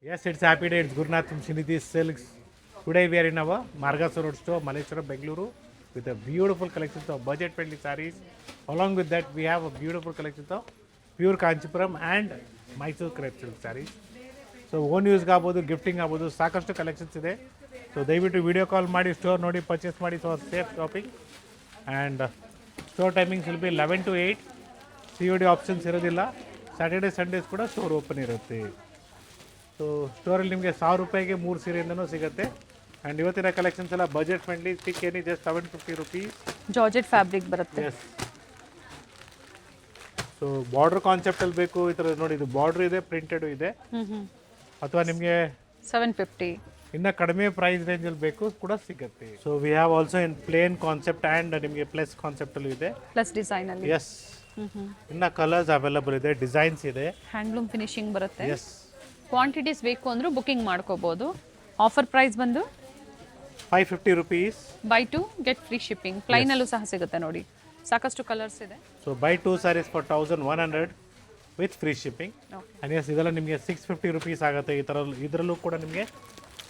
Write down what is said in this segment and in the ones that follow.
Yes, it's happy day. It's Gurnath from Srinidhi Silks. Today we are in our Margasur Road store, Malleshwaram, Bengaluru, with a beautiful collection of budget-friendly sarees. Along with that, we have a beautiful collection of pure Kanchipuram and Mysore crepe silk sarees. So own ಯೂಸ್ಗೆ ಆಗ್ಬೋದು, gifting ಆಗ್ಬೋದು, ಸಾಕಷ್ಟು collections ಇದೆ. So ದಯವಿಟ್ಟು video call ಮಾಡಿ store ನೋಡಿ purchase ಮಾಡಿ for safe shopping. And store timings will be 11 to 8. COD options ಇರೋದಿಲ್ಲ. ಸ್ಯಾಟರ್ಡೆ ಸಂಡೇಸ್ ಕೂಡ ಸ್ಟೋರ್ ಓಪನ್ ಇರುತ್ತೆ. ಸೊ ಸ್ಟೋರಲ್ಲಿ ನಿಮಗೆ 1000 ರೂಪಾಯಿಗೆ 3 ಸೀರೆಯಿಂದನೂ ಸಿಗುತ್ತೆ. ಆ್ಯಂಡ್ ಇವತ್ತಿನ ಕಲೆಕ್ಷನ್ಸ್ ಎಲ್ಲ budget friendly. Pick any just 750 rupees. Georgette fabric ಬರುತ್ತೆ. ಎಸ್. ಸೊ ಬಾರ್ಡರ್ ಕಾನ್ಸೆಪ್ಟಲ್ಲಿ ಬೇಕು ಈ ಥರ ನೋಡಿ, ಇದು ಬಾರ್ಡ್ರ್ ಇದೆ, ಪ್ರಿಂಟೆಡು ಇದೆ. ಅಥವಾ ನಿಮಗೆ 750 ಇನ್ನು ಕಡಿಮೆ ಪ್ರೈಸ್ ರೇಂಜಲ್ಲಿ ಬೇಕು ಕೂಡ ಸಿಗುತ್ತೆ. So we have also in plain concept and ನಿಮಗೆ ಪ್ಲಸ್ ಕಾನ್ಸೆಪ್ಟಲ್ಲೂ ಇದೆ. ಪ್ಲಸ್ ಡಿಸೈನ್ ಅಲ್ಲಿ. ಎಸ್. ಇನ್ನು ಕಲರ್ಸ್ ಅವೈಲಬಲ್ ಇದೆ, ಡಿಸೈನ್ಸ್ ಇದೆ. ಹ್ಯಾಂಡ್ಲೂಮ್ ಫಿನಿಶಿಂಗ್ ಬರುತ್ತೆ. ಎಸ್. ಕ್ವಾಂಟಿಟೀಸ್ ಬೇಕು ಅಂದ್ರೂ ಬುಕಿಂಗ್ ಮಾಡ್ಕೋಬಹುದು. ಆಫರ್ ಪ್ರೈಸ್ ಬಂದು 550 rupees. Buy 2 get free shipping. Plain ಅಲ್ಲೂ ಸಹ ಸಿಗುತ್ತೆ ನೋಡಿ, ಸಾಕಷ್ಟು ಕಲರ್ಸ್ ಇದೆ. So buy 2 sarees for 1100 with free shipping. And yes, ಇದೆಲ್ಲ ನಿಮಗೆ 650 rupees ಆಗುತ್ತೆ. ಈ ಥರ ಇದರಲ್ಲೂ ಕೂಡ ನಿಮಗೆ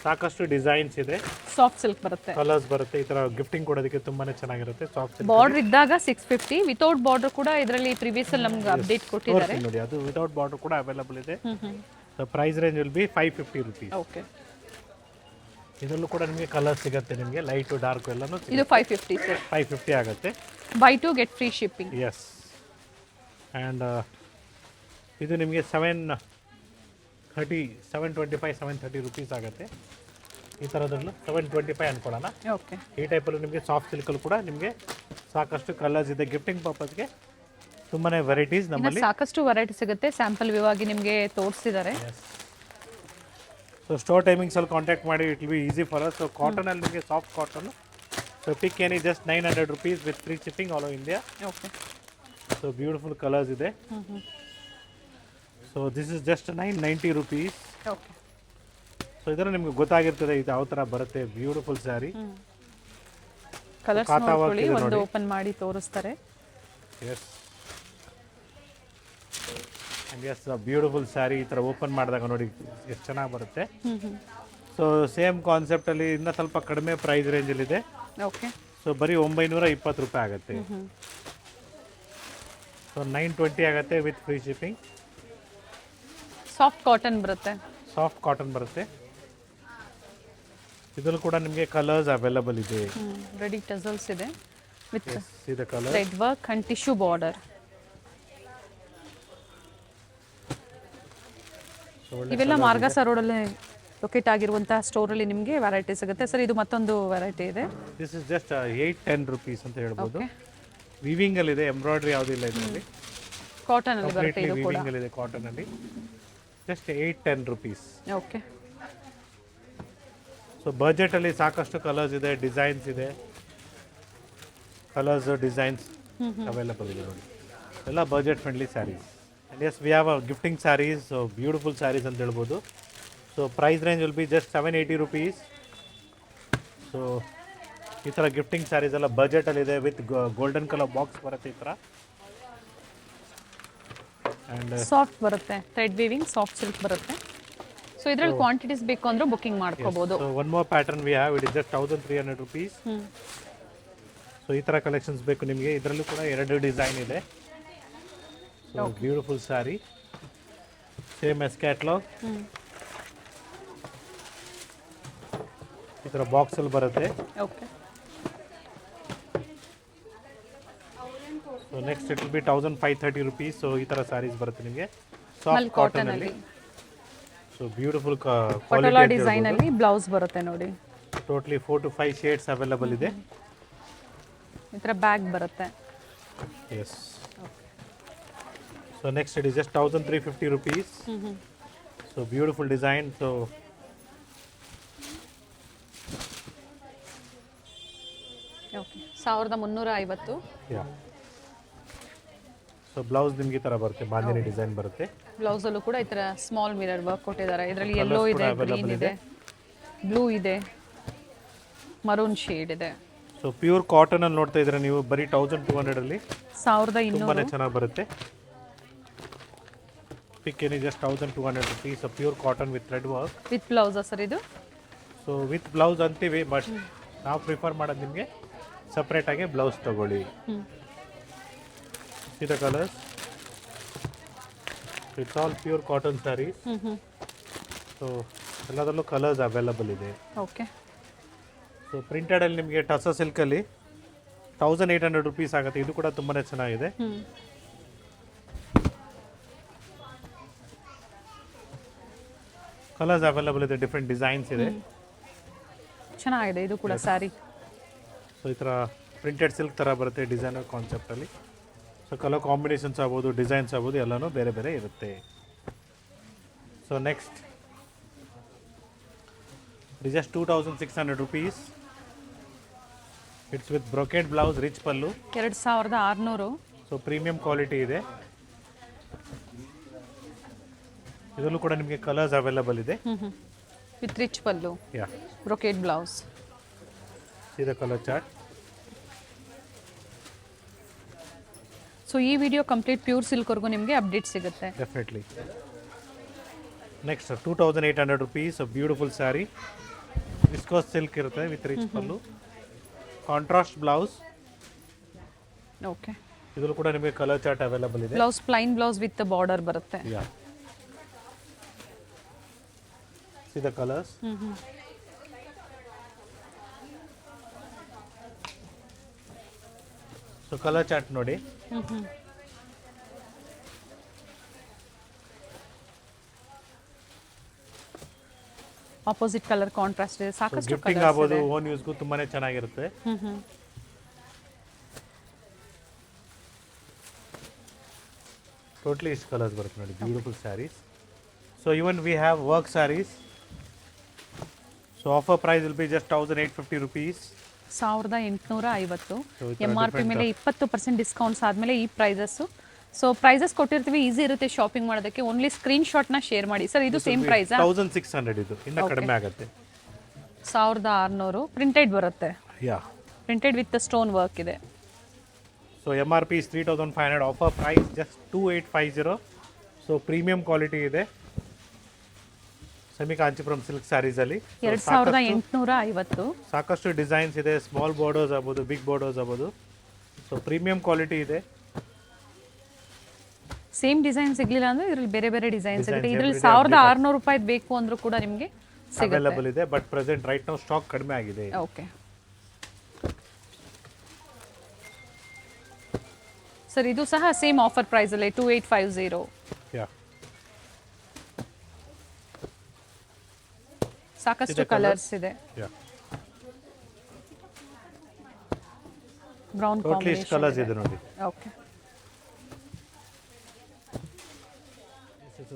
ಸಾಕಷ್ಟು ಡಿಸೈನ್ಸ್ ಇದೆ. ಸಾಫ್ಟ್ ಸಿಲ್ಕ್ ಬರುತ್ತೆ, ಕಲರ್ಸ್ ಬರುತ್ತೆ. ಈ ಥರ ಗಿಫ್ಟಿಂಗ್ ಕೊಡೋದಕ್ಕೆ ತುಂಬಾನೇ ಚೆನ್ನಾಗಿರುತ್ತೆ. ಸಾಫ್ಟ್ ಸಿಲ್ಕ್ ಬಾರ್ಡರ್ ಇದ್ದಾಗ 650, ವಿತೌಟ್ ಬಾರ್ಡರ್ ಕೂಡ ಇದರಲ್ಲಿ ಪ್ರಿವಿಯಸ್ ಅಲ್ಲಿ ನಮ್ಗೆ ಅಪ್ಡೇಟ್ ಕೊಟ್ಟಿದ್ದಾರೆ ನೋಡಿ. ಅದು ವಿತೌಟ್ ಬಾರ್ಡರ್ ಕೂಡ ಅವೈಲಬಲ್ ಇದೆ. So price range will be 550 rupees. Okay. ಇದರಲ್ಲೂ ಕೂಡ ನಿಮಗೆ ಕಲರ್ ಸಿಗುತ್ತೆ, ನಿಮಗೆ ಲೈಟು ಡಾರ್ಕ್ ಎಲ್ಲನೂ ಇದು 550 ಸರ್. 550 ಆಗುತ್ತೆ. Buy 2 get free shipping. Yes. And ಇದು ನಿಮಗೆ 725 rupees ಆಗುತ್ತೆ. ಈ ಥರದಲ್ಲೂ 725 ಅನ್ಕೊಳ್ಳೋಣ. ಓಕೆ. ಈ ಟೈಪಲ್ಲೂ ನಿಮಗೆ ಸಾಫ್ಟ್ ಸಿಲ್ಕಲ್ಲಿ ಕೂಡ ನಿಮಗೆ ಸಾಕಷ್ಟು ಕಲರ್ಸ್ ಇದೆ. ಗಿಫ್ಟಿಂಗ್ ಪರ್ಪಸ್ಗೆ ತುಂಬಾ ವೆರೈಟೀಸ್ ನಮ್ಮಲ್ಲಿ ಸಾಕಷ್ಟು ವೆರೈಟಿ ಸಿಗುತ್ತೆ. ಸ್ಯಾಂಪಲ್ ವಿವಾಗಿ ನಿಮಗೆ ತೋರಿಸಿದ್ದಾರೆ. ಸೊ ಸ್ಟೋರ್ ಟೈಮಿಂಗ್ಸಲ್ಲಿ ಕಾಂಟ್ಯಾಕ್ಟ್ ಮಾಡಿ, it will be easy for us. So ಕಾಟನಲ್ಲಿ ನಿಮಗೆ soft cotton. So pick any just 900 rupees with free shipping all over India. Okay. So beautiful colours ಇದೆ. So this is just 990 rupees. Okay. So ಇದರ ನಿಮ್ಗೆ ಗೊತ್ತಾಗಿರ್ತದೆ ಇದು ಯಾವ ಥರ ಬರುತ್ತೆ. Beautiful sari. Colours ನೋಡ್ಕೊಳ್ಳಿ, ಒಂದು ಓಪನ್ ಮಾಡಿ ತೋರಿಸ್ತಾರೆ. Yes. And yes, beautiful sari. ಈ ಥರ ಓಪನ್ ಮಾಡಿದಾಗ ನೋಡಿ ಎಷ್ಟು ಚೆನ್ನಾಗಿ ಬರುತ್ತೆ. ಸೊ ಸೇಮ್ ಕಾನ್ಸೆಪ್ಟಲ್ಲಿ ಇನ್ನೂ ಸ್ವಲ್ಪ ಕಡಿಮೆ ಪ್ರೈಸ್ ರೇಂಜಲ್ಲಿದೆ. ಓಕೆ. ಸೊ ಬರೀ 920 ರೂಪಾಯಿ ಆಗುತ್ತೆ. ಸೊ 920 ಆಗುತ್ತೆ with free shipping. Soft cotton ಬರುತ್ತೆ. ಸಾಫ್ಟ್ ಕಾಟನ್ ಬರುತ್ತೆ. ಇದರಲ್ಲೂ ಕೂಡ ನಿಮಗೆ ಕಲರ್ಸ್ ಅವೈಲಬಲ್ ಇದೆ. ರೆಡಿ ಟಸಲ್ಸ್ ಇದೆ ವಿತ್ ಇದೆ colour, thread work and tissue border. ಇವೆಲ್ಲ ಮಾರ್ಗಾಸ ರೋಡಲ್ಲಿ ಲೊಕೇಟ್ ಆಗಿರುವಂತಹ ಸ್ಟೋರಲ್ಲಿ ನಿಮಗೆ ವೆರೈಟಿ ಸಿಗುತ್ತೆ. ಸರ್ ಇದು ಮತ್ತೊಂದು ವೆರೈಟಿ ಇದೆ. ದಿಸ್ ಇಸ್ ಜಸ್ಟ್ 810 rupees ಅಂತ ಹೇಳ್ಬೋದು. ವಿವಿಂಗ್ ಅಲ್ಲಿ ಇದೆ, ಎಂಬ್ರಾಯ್ಡ್ರಿ ಯಾವುದಿಲ್ಲ ಇದರಲ್ಲಿ. ಕಾಟನ್ ಅಲ್ಲಿ ಬರುತ್ತೆ ಇದು ಕೂಡ. ವಿವಿಂಗ್ ಅಲ್ಲಿ ಇದೆ, ಕಾಟನ್ ಅಲ್ಲಿ. Just 810 rupees. Okay. So budget ಅಲ್ಲಿ ಸಾಕಷ್ಟು ಕಲರ್ಸ್ ಇದೆ, ಡಿಸೈನ್ಸ್ ಇದೆ. ಕಲರ್ಸ್ ಡಿಸೈನ್ಸ್ ಅವೈಲಬಲ್ ಇದೆ ನೋಡಿ. ಎಲ್ಲ budget friendly saris. And yes, we have a gifting saris. So beautiful saris ಅಂತ ಹೇಳ್ಬೋದು. So price range will be just 780 rupees. So ಈ ಥರ ಗಿಫ್ಟಿಂಗ್ ಸ್ಯಾರೀಸ್ ಎಲ್ಲ ಬಜೆಟಲ್ಲಿದೆ ವಿತ್ ಗೋಲ್ಡನ್ ಕಲರ್ ಬಾಕ್ಸ್ ಬರುತ್ತೆ ಈ ಥರ. ಆ್ಯಂಡ್ ಸಾಫ್ಟ್ ಬರುತ್ತೆ, ಥ್ರೆಡ್ ವೀವಿಂಗ್ ಸಾಫ್ಟ್ ಸಿಲ್ಕ್ ಬರುತ್ತೆ. ಸೊ ಇದರಲ್ಲಿ ಕ್ವಾಂಟಿಟೀಸ್ ಬೇಕು ಅಂದ್ರೆ ಬುಕಿಂಗ್ ಮಾಡ್ಕೋಬಹುದು. So one more pattern we have, it is just 1300 rupees. So ಈ ಥರ ಕಲೆಕ್ಷನ್ಸ್ ಬೇಕು ನಿಮಗೆ. ಇದರಲ್ಲೂ ಕೂಡ 2 ಡಿಸೈನ್ ಇದೆ. So beautiful sari, same as catalogue. ಈ ಥರ ಬಾಕ್ಸಲ್ಲಿ ಬರುತ್ತೆ. Okay. So next it will be 1530 rupees. So ಈ ಥರ ಸ್ಯಾರೀಸ್ ಬರುತ್ತೆ ನಿಮಗೆ ಸಾಫ್ಟ್ ಕಾಟನ್ ಅಲ್ಲಿ. ಸೊ ಬ್ಯೂಟಿಫುಲ್ ಪಟೋಲಾ ಡಿಸೈನ್ ಅಲ್ಲಿ ಬ್ಲೌಸ್ ಬರುತ್ತೆ ನೋಡಿ. ಟೋಟಲಿ 4 to 5 ಶೇಡ್ಸ್ ಅವೈಲಬಲ್ ಇದೆ. ಈ ಥರ ಬ್ಯಾಗ್ ಬರುತ್ತೆ. Yes. So next it is just 1350 rupees. So beautiful design. So okay. 1350. Yeah. So blouse ನಿಮಗೆ ಈ ಥರ ಬರುತ್ತೆ, ಬಾಂದಿನಿ ಡಿಸೈನ್ ಬರುತ್ತೆ. ಬ್ಲೌಸ್ ಅಲ್ಲೂ ಕೂಡ ಈ ಥರ ಸ್ಮಾಲ್ ಮಿರರ್ ವರ್ಕ್ ಕೊಟ್ಟಿದ್ದಾರೆ. ಇದರಲ್ಲಿ ಯೆಲ್ಲೋ ಇದೆ, ಗ್ರೀನ್ ಇದೆ, ಬ್ಲೂ ಇದೆ, ಮರೂನ್ ಶೇಡ್ ಇದೆ. ಸೊ ಪ್ಯೂರ್ ಕಾಟನ್ ಅಲ್ಲಿ ನೋಡ್ತಾ ಇದ್ರೆ ನೀವು ಬರೀ 1200 ಅಲ್ಲಿ 1200 ತುಂಬಾನೇ ಚೆನ್ನಾಗಿ ಬರುತ್ತೆ. pick any just 1200 rupees of pure cotton with thread work. With ಬ್ಲೌಸಾ ಸರ್ ಇದು? ಸೊ ವಿತ್ ಬ್ಲೌಸ್ ಅಂತೀವಿ, ಬಟ್ ನಾವು ಪ್ರಿಫರ್ ಮಾಡೋದು ನಿಮಗೆ ಸಪ್ರೇಟಾಗಿ ಬ್ಲೌಸ್ ತೊಗೊಳ್ಳಿ. See the colors. It's all pure cotton sarees. So ಎಲ್ಲದರಲ್ಲೂ ಕಲರ್ಸ್ ಅವೈಲಬಲ್ ಇದೆ. ಓಕೆ. ಸೊ ಪ್ರಿಂಟೆಡಲ್ಲಿ ನಿಮಗೆ ಟಸ ಸಿಲ್ಕಲ್ಲಿ 1800 rupees ಆಗುತ್ತೆ. ಇದು ಕೂಡ ತುಂಬಾ ಚೆನ್ನಾಗಿದೆ. ಕಲರ್ಸ್ ಅವೈಲಬಲ್ ಇದೆ, ಡಿಫ್ರೆಂಟ್ ಡಿಸೈನ್ಸ್ ಇದೆ. ಚೆನ್ನಾಗಿದೆ ಇದು ಕೂಡ ಸ್ಯಾರಿ. ಸೊ ಈ ಥರ ಪ್ರಿಂಟೆಡ್ ಸಿಲ್ಕ್ ಥರ ಬರುತ್ತೆ ಡಿಸೈನರ್ ಕಾನ್ಸೆಪ್ಟಲ್ಲಿ. ಸೊ ಕಲರ್ ಕಾಂಬಿನೇಷನ್ಸ್ ಆಗ್ಬೋದು, ಡಿಸೈನ್ಸ್ ಆಗ್ಬೋದು, ಎಲ್ಲನೂ ಬೇರೆ ಬೇರೆ ಇರುತ್ತೆ. So next it is just 2600 rupees. It's with brocade blouse, rich pallu. 2600. So premium quality ಇದೆ. ಇದರಲ್ಲೂ ಕೂಡ ನಿಮಗೆ ಕಲರ್ಸ್ ಅವೈಲಬಲ್ ಇದೆ. With rich pallu, yeah, brocade blouse. See the color chart. So ಈ ವಿಡಿಯೋ ಕಂಪ್ಲೀಟ್ ಪ್ಯೂರ್ ಸಿಲ್ಕ್ವರೆಗೂ ನಿಮಗೆ update ಸಿಗುತ್ತೆ. Definitely. Next 2800 rupees beautiful sari. Viscose silk ಇರುತ್ತೆ with rich pallu, contrast blouse. Okay. ಇದರಲ್ಲೂ ಕೂಡ ನಿಮಗೆ ಕಲರ್ ಚಾರ್ಟ್ ಅವೈಲಬಲ್ ಇದೆ. Blouse plain blouse with border ಬರುತ್ತೆ. ಯಾ. See the colors. So colour chart ನೋಡಿ. ಆಪೋಸಿಟ್ ಕಲರ್ ಕಾಂಟ್ರಾಸ್ಟ್ ಇದೆ. ಸಾಕಷ್ಟು ಗಿಫ್ಟಿಂಗ್ ಕಲರ್ಸ್ ಆಗ್ಬೋದು, ಇದೆ. ಓನ್ ಯೂಸ್ಗೂ ತುಂಬಾನೇ ಚೆನ್ನಾಗಿರುತ್ತೆ. ಟೋಟ್ಲಿ ಇಷ್ಟು ಕಲರ್ಸ್ ಬರುತ್ತೆ ನೋಡಿ, beautiful saris. So even we have work saris. So offer price will be just 1850 rupees. 1850. So, ಈ ಥರ MRP ಮೇಲೆ 20% ಡಿಸ್ಕೌಂಟ್ಸ್ ಆದಮೇಲೆ ಈ ಪ್ರೈಸಸ್ಸು. ಸೊ ಪ್ರೈಸಸ್ ಕೊಟ್ಟಿರ್ತೀವಿ, ಈಸಿ ಇರುತ್ತೆ ಶಾಪಿಂಗ್ ಮಾಡೋದಕ್ಕೆ. ಓನ್ಲಿ ಸ್ಕ್ರೀನ್ ಶಾಟ್ನ ಶೇರ್ ಮಾಡಿ. ಸರ್ ಇದು ಸೇಮ್ ಪ್ರೈಸಾ? 1600. ಇದು ಇನ್ನೂ ಕಡಿಮೆ ಆಗುತ್ತೆ. 1600 ಪ್ರಿಂಟೆಡ್ ಬರುತ್ತೆ. Yeah, printed with stone work ಇದೆ. So MRP is 3500. Offer price just 2850. So premium quality ಇದೆ. ಸೆಮಿ ಕಾಂಚಿಪುರಂ ಸಿಲ್ಕ್ ಸ್ಯಾರೀಸಲ್ಲಿ 2850. ಸಾಕಷ್ಟು ಡಿಸೈನ್ಸ್ ಇದೆ. ಸ್ಮಾಲ್ ಬಾರ್ಡರ್ಸ್ ಆಗ್ಬೋದು, ಬಿಗ್ ಬಾರ್ಡರ್ಸ್ ಆಗ್ಬೋದು. ಸೊ ಪ್ರೀಮಿಯಂ ಕ್ವಾಲಿಟಿ ಇದೆ. ಸೇಮ್ ಡಿಸೈನ್ ಸಿಗ್ಲಿಲ್ಲ ಅಂದ್ರೆ ಇದ್ರಲ್ಲಿ ಬೇರೆ ಬೇರೆ ಡಿಸೈನ್ ಸಿಗುತ್ತೆ. Designs ಇದ್ರಲ್ಲಿ every day 1600 ರೂಪಾಯಿ ಬೇಕು ಅಂದ್ರೂ ಕೂಡ ನಿಮಗೆ ಸಿಗುತ್ತೆ. ಅವೈಲಬಲ್ ಇದೆ. ಬಟ್ ಪ್ರೆಸೆಂಟ್ ರೈಟ್ ನಾವು ಸ್ಟಾಕ್ ಕಡಿಮೆ ಆಗಿದೆ. ಓಕೆ ಸರ್, ಇದು ಸಹ ಸೇಮ್ ಆಫರ್ ಪ್ರೈಸ್ ಅಲ್ಲೇ 2850. ಯಾ, ಸಾಕಷ್ಟು ಕಲರ್ಸ್ ಇದೆ. ಯಾ, ಬ್ರೌನ್ ಟೋಟ್ಲಿ ಇಷ್ಟು ಕಲರ್ಸ್ ಇದೆ ನೋಡಿ. Okay.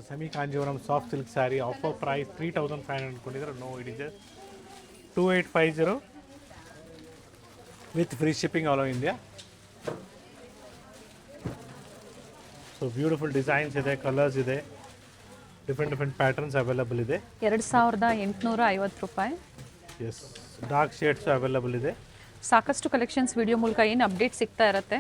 Semi Kanjeevaram soft silk saree. Offer price 3500 ಅನ್ಕೊಂಡಿದ್ರೆ. No, it is 2850 with free shipping all over India. So beautiful designs ಇದೆ, ಕಲರ್ಸ್ ಇದೆ, ಡಿಫ್ರೆಂಟ್ ಪ್ಯಾಟರ್ನ್ಸ್ ಅವೈಲಬಲ್ ಇದೆ. 2850 ರೂಪಾಯಿ. ಎಸ್, ಡಾರ್ಕ್ ಶೇಡ್ಸ್ ಅವೈಲಬಲ್ ಇದೆ. ಸಾಕಷ್ಟು ಕಲೆಕ್ಷನ್ಸ್ ವಿಡಿಯೋ ಮೂಲಕ ಏನು ಅಪ್ಡೇಟ್ ಸಿಗ್ತಾ ಇರುತ್ತೆ.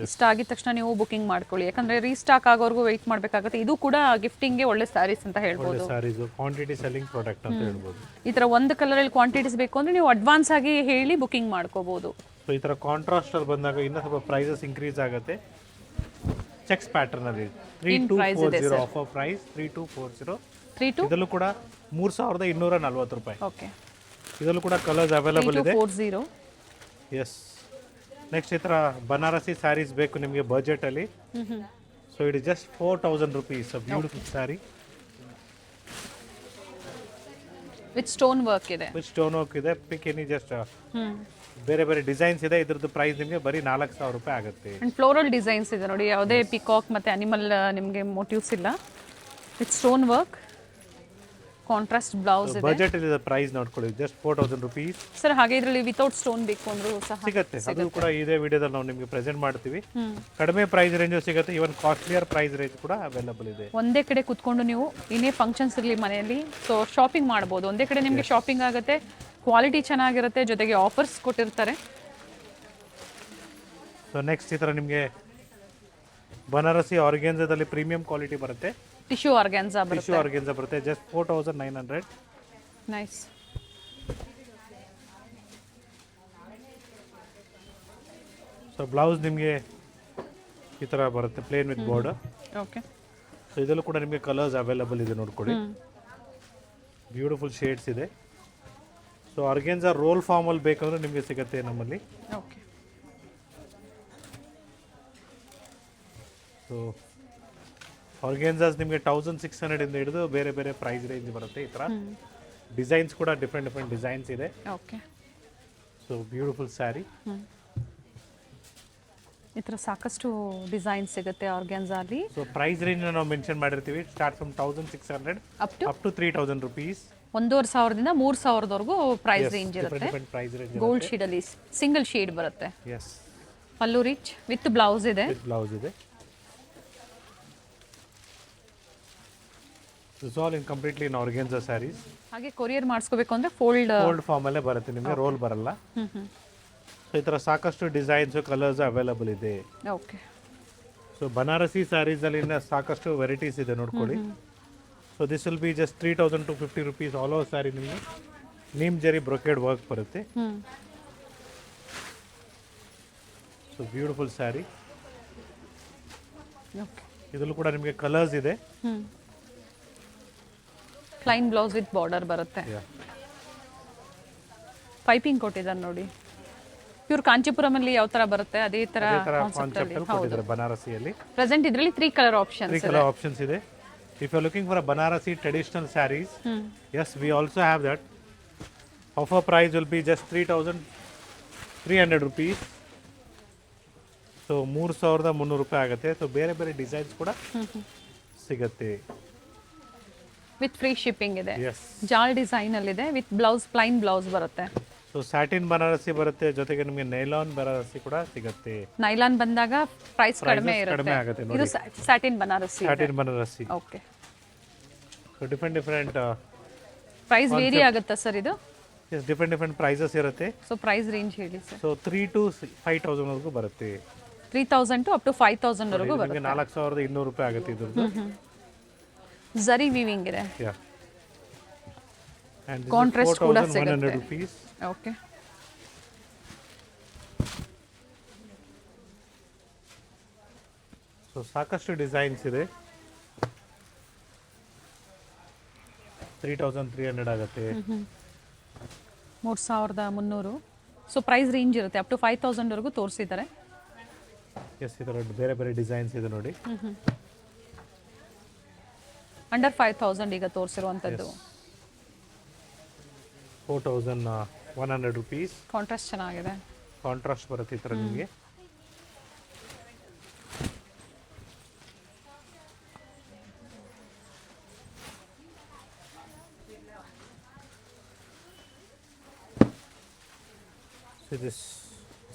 ಇಷ್ಟ ಆಗಿದ ತಕ್ಷಣ ನೀವು ಬುಕಿಂಗ್ ಮಾಡ್ಕೊಳ್ಳಿ, ಯಾಕಂದ್ರೆ ರೀಸ್ಟಾಕ್ ಆಗೋವರೆಗೂ ವೆಯ್ಟ್ ಮಾಡಬೇಕಾಗುತ್ತೆ. ಇದು ಕೂಡ ಗಿಫ್ಟಿಂಗ್ಗೆ ಒಳ್ಳೆ ಸ್ಯಾರೀಸ್ ಅಂತ ಹೇಳ್ಬೋದು. ಸ್ಯಾರೀಸ್ ಕ್ವಾಂಟಿಟಿ ಸೆಲ್ಲಿಂಗ್ ಪ್ರಾಡಕ್ಟ್ ಅಂತ ಹೇಳ್ಬೋದು. ಈ ಥರ ಒಂದು ಕಲರಲ್ಲಿ ಕ್ವಾಂಟಿಟೀಸ್ ಬೇಕು ಅಂದ್ರೆ ನೀವು ಅಡ್ವಾನ್ಸ್ ಆಗಿ ಹೇಳಿ ಬುಕಿಂಗ್ ಮಾಡ್ಕೋಬಹುದು. ಸೊ ಈ ಥರ ಕಾಂಟ್ರಾಸ್ಟ್ ಅಲ್ಲಿ ಬಂದಾಗ ಇನ್ನೂ ಸ್ವಲ್ಪ ಪ್ರೈಸಸ್ ಇನ್ಕ್ರೀಸ್ ಆಗುತ್ತೆ. ಚೆಕ್ಸ್ ಪ್ಯಾಟರ್ನ್ ಅಲ್ಲಿ 3240 ಆಫರ್ ಪ್ರೈಸ್ 3240. ಇದರಲ್ಲೂ ಕೂಡ 3240 ರೂಪಾಯಿ. ಓಕೆ. ಇದರಲ್ಲೂ ಕೂಡ ಕಲರ್ಸ್ ಅವೈಲಬಲ್ ಇದೆ. 3240. ಎಸ್. ನೆಕ್ಸ್ಟ್ ಈ ಥರ ಬನಾರಸಿ ಸ್ಯಾರೀಸ್ ಬೇಕು ನಿಮಗೆ ಬಜೆಟಲ್ಲಿ. So it is just 4000 rupees. Beautiful saree with stone work ಇದೆ. ವಿತ್ ಸ್ಟೋನ್ ವರ್ಕ್ ಇದೆ. ಪಿಕ್ ಎನಿ ಜಸ್ಟ್ ಬೇರೆ ಬೇರೆ ಡಿಸೈನ್ಸ್ ಇದೆ. ಇದ್ರದ್ದು ಪ್ರೈಸ್ ನಿಮಗೆ ಬರೀ 4000 ರೂಪಾಯಿ ಆಗುತ್ತೆ. ಅಂಡ್ ಫ್ಲೋರಲ್ ಡಿಸೈನ್ಸ್ ಇದೆ ನೋಡಿ, ಯಾವುದೇ ಪಿಕಾಕ್ ಮತ್ತೆ ಅನಿಮಲ್ ನಿಮಗೆ ಮೋಟಿವ್ಸ್ ಇಲ್ಲ. With stone work, contrast blouse ಇದೆ. ಬಜೆಟ್ ಇದೆ. ಪ್ರೈಸ್ ನೋಡ್ಕೊಳ್ಳಿ, ಜಸ್ಟ್ 4000 rupees. ಸರ್ ಹಾಗೆ ಇದರಲ್ಲಿ ವಿತೌಟ್ ಸ್ಟೋನ್ ಬೇಕು ಅಂದ್ರೂ ಸಹ ಸಿಗುತ್ತೆ. ಅದು ಕೂಡ ಇದೇ ವಿಡಿಯೋದಲ್ಲಿ ನಾವು ನಿಮಗೆ ಪ್ರೆಸೆಂಟ್ ಮಾಡ್ತೀವಿ. ಕಡಿಮೆ ಪ್ರೈಸ್ ರೇಂಜು ಸಿಗುತ್ತೆ. ಇವನ್ ಕಾಸ್ಟ್ಲಿಯರ್ ಪ್ರೈಸ್ ರೇಂಜ್ ಕೂಡ ಅವೈಲಬಲ್ ಇದೆ. ಒಂದೇ ಕಡೆ ಕುತ್ಕೊಂಡು ನೀವು ಏನೇ ಫಂಕ್ಷನ್ಸ್ ಇರಲಿ ಮನೆಯಲ್ಲಿ ಸೊ ಶಾಪಿಂಗ್ ಮಾಡ್ಬೋದು. ಒಂದೇ ಕಡೆ ನಿಮಗೆ ಶಾಪಿಂಗ್ ಆಗುತ್ತೆ, ಕ್ವಾಲಿಟಿ ಚೆನ್ನಾಗಿರುತ್ತೆ, ಜೊತೆಗೆ ಆಫರ್ಸ್ ಕೊಟ್ಟಿರ್ತಾರೆ. ಸೊ ನೆಕ್ಸ್ಟ್ ಈ ಥರ ನಿಮಗೆ ಬನಾರಸಿ ಆರ್ಗೆನ್ಜಾದಲ್ಲಿ ಪ್ರೀಮಿಯಂ ಕ್ವಾಲಿಟಿ ಬರುತ್ತೆ. ಟಿಶ್ಯೂ ಆರ್ಗ್ಯಾನ್ಸಾ ಟಿಶ್ಯೂ ಬರುತ್ತೆ. ಆರ್ಗೆನ್ಸಾ ಬರುತ್ತೆ. ಜಸ್ಟ್ 4900. ನೈಸ್. ಸೊ ಬ್ಲೌಸ್ ನಿಮಗೆ ಈ ಥರ ಬರುತ್ತೆ plane with border. Okay. So ಇದರಲ್ಲೂ ಕೂಡ ನಿಮಗೆ ಕಲರ್ಸ್ ಅವೈಲಬಲ್ ಇದೆ ನೋಡ್ಕೊಳ್ಳಿ. ಬ್ಯೂಟಿಫುಲ್ ಶೇಡ್ಸ್ ಇದೆ. ಸೊ ಆರ್ಗೆನ್ಸಾ ರೋಲ್ ಫಾರ್ಮಲ್ಲಿ ಬೇಕಂದ್ರೆ ನಿಮಗೆ ಸಿಗುತ್ತೆ ನಮ್ಮಲ್ಲಿ. ಓಕೆ. ಸೊ ಆರ್ಗೆನ್ಸಾಸ್ ನಿಮಗೆ 1600 ಇಂದ ಹಿಡಿದು ಬೇರೆ ಬೇರೆ ಪ್ರೈಸ್ ರೇಂಜ್ ಬರುತ್ತೆ. ಈ ಥರ ಡಿಸೈನ್ಸ್ ಕೂಡ ಡಿಫ್ರೆಂಟ್ ಡಿಸೈನ್ಸ್ ಇದೆ. ಓಕೆ. So beautiful sari. ಈ ಥರ ಸಾಕಷ್ಟು ಡಿಸೈನ್ ಸಿಗುತ್ತೆ ಆರ್ಗ್ಯಾನ್ಸಾ ಅಲ್ಲಿ. ಸೊ ಪ್ರೈಸ್ ರೇಂಜ್ ನಾವು ಮೆನ್ಷನ್ ಮಾಡಿರ್ತೀವಿ. Start from 1600 up to 3000 rupees. 1500 3000ವರೆಗೂ ಪ್ರೈಸ್ ರೇಂಜ್ ಇರುತ್ತೆ. Different price range. Gold shade ಅಲ್ಲಿ ಸಿಂಗಲ್ ಶೇಡ್ ಬರುತ್ತೆ. Yes. Pallu rich with blouse ಇದೆ. ವಿತ್ ಬ್ಲೌಸ್ ಇದೆ. It's all in completely in organza sarees. ಹಾಗೆ ಕೊರಿಯರ್ ಮಾಡಿಸ್ಕೋಬೇಕು ಅಂದ್ರೆ ಫೋಲ್ಡ್ ಫಾರ್ಮ್ ಅಲ್ಲೇ ಬರುತ್ತೆ ನಿಮಗೆ, ರೋಲ್ ಬರಲ್ಲ. ಸೊ ಈ ಥರ ಸಾಕಷ್ಟು ಡಿಸೈನ್ಸ್ ಕಲರ್ಸ್ ಅವೈಲಬಲ್ ಇದೆ. ಓಕೆ. ಸೊ ಬನಾರಸಿ ಸ್ಯಾರೀಸ್ ಅಲ್ಲಿ ಸಾಕಷ್ಟು ವೆರೈಟೀಸ್ ಇದೆ ನೋಡ್ಕೊಳ್ಳಿ. So this will be just 3250 rupees all over sari. ನಿಮಗೆ ನೀಮ್ ಜರಿ ಬ್ರೊಕೇಡ್ ವರ್ಕ್ ಬರುತ್ತೆ. So beautiful sari. ಓಕೆ. ಇದರಲ್ಲೂ ಕೂಡ ನಿಮಗೆ ಕಲರ್ಸ್ ಇದೆ. ಪ್ಲೈನ್ ಬ್ಲೌಸ್ ವಿತ್ ಬಾರ್ಡರ್ ಬರುತ್ತೆ. ಪೈಪಿಂಗ್ ಕೊಟ್ಟಿದ್ದಾರೆ ನೋಡಿ. ಪ್ಯೂರ್ ಕಾಂಚೀಪುರಂ ಅಲ್ಲಿ ಯಾವ ತರ ಬರುತ್ತೆ ಅದೇ ತರ ಕಾನ್ಸೆಪ್ಟ್ ಅಲ್ಲಿ ಕೊಟ್ಟಿದ್ದಾರೆ ಬನಾರಸಿಯಲ್ಲಿ. ಪ್ರೆಸೆಂಟ್ ಇದರಲ್ಲಿ 3 ಕಲರ್ ಆಪ್ಷನ್ಸ್ 3 color options ಇದೆ. If you're looking for a Banarasi traditional sarees, yes, we also have that. Offer price will be just 3300 rupees. So 3300 ರೂಪಾಯಿ ಆಗುತ್ತೆ. ಸೊ ಬೇರೆ ಬೇರೆ ಡಿಸೈನ್ಸ್ ಕೂಡ ಸಿಗುತ್ತೆ. ವಿತ್ ಫ್ರೀ ಶಿಪ್ಪಿಂಗ್ ಇದೆ. ಎಸ್. ಜಾಲ್ ಡಿಸೈನ್ ಅಲ್ಲಿ ಇದೆ ವಿತ್ ಬ್ಲೌಸ್ ಪ್ಲೈನ್ ಬ್ಲೌಸ್ ಬರುತ್ತೆ. ಸೊ ಸ್ಯಾಟಿನ್ ಬನಾರಸಿ ಬರುತ್ತೆ, ಜೊತೆಗೆ ನಿಮಗೆ ನೈಲಾನ್ ಬನಾರಸಿ ಕೂಡ ಸಿಗುತ್ತೆ. ನೈಲಾನ್ ಬಂದಾಗ ಪ್ರೈಸ್ ಕಡಿಮೆ ಕಡಿಮೆ ಇರುತ್ತೆ. ಆಗುತ್ತೆ ಇದು ನೋಡಿ. Satin Banarasi. Satin Banarasi. Okay. So different price vary ಆಗುತ್ತಾ ಸರ್ ಇದು? ಡಿಫ್ರೆಂಟ್ ಪ್ರೈಸಸ್ ಇರುತ್ತೆ. ಸೊ ಪ್ರೈಸ್ ರೇಂಜ್ ಹೇಳಿ ಸರ್. ಸೊ 3 to 5000 ವರೆಗೂ ಬರುತ್ತೆ. 3000 ಟು ಅಪ್ ಟು 5000 ವರೆಗೂ ಬರುತ್ತೆ. ನಿಮಗೆ 4200 ರೂಪಾಯಿ ಆಗುತ್ತೆ ಇದ್ರದ್ದು. ಝರಿ ವೀವಿಂಗ್ ಇದೆ. Yeah. And this Contrast is ಕೂಡ 4100 ಸಿಗುತ್ತೆ. rupees. ಓಕೆ. ಸೊ ಸಾಕಷ್ಟು ಡಿಸೈನ್ಸ್ ಇದೆ. 3300 ಆಗುತ್ತೆ. 3300. ಸೊ ಪ್ರೈಸ್ ರೇಂಜ್ ಇರುತ್ತೆ ಅಪ್ ಟು 5000 ವರೆಗೂ ತೋರಿಸಿದ್ದಾರೆ. ಎಸ್, ಇದರ ಬೇರೆ ಬೇರೆ ಡಿಸೈನ್ಸ್ ಇದೆ ನೋಡಿ. ಅಂಡರ್ 5000 ಈಗ ತೋರಿಸಿರುವಂಥದ್ದು. 4100 rupees. ಕಾಂಟ್ರಾಸ್ಟ್ ಚೆನ್ನಾಗಿದೆ. ಕಾಂಟ್ರಾಸ್ಟ್ ಬರುತ್ತೆ ಈ ಥರ ನಿಮಗೆ. So this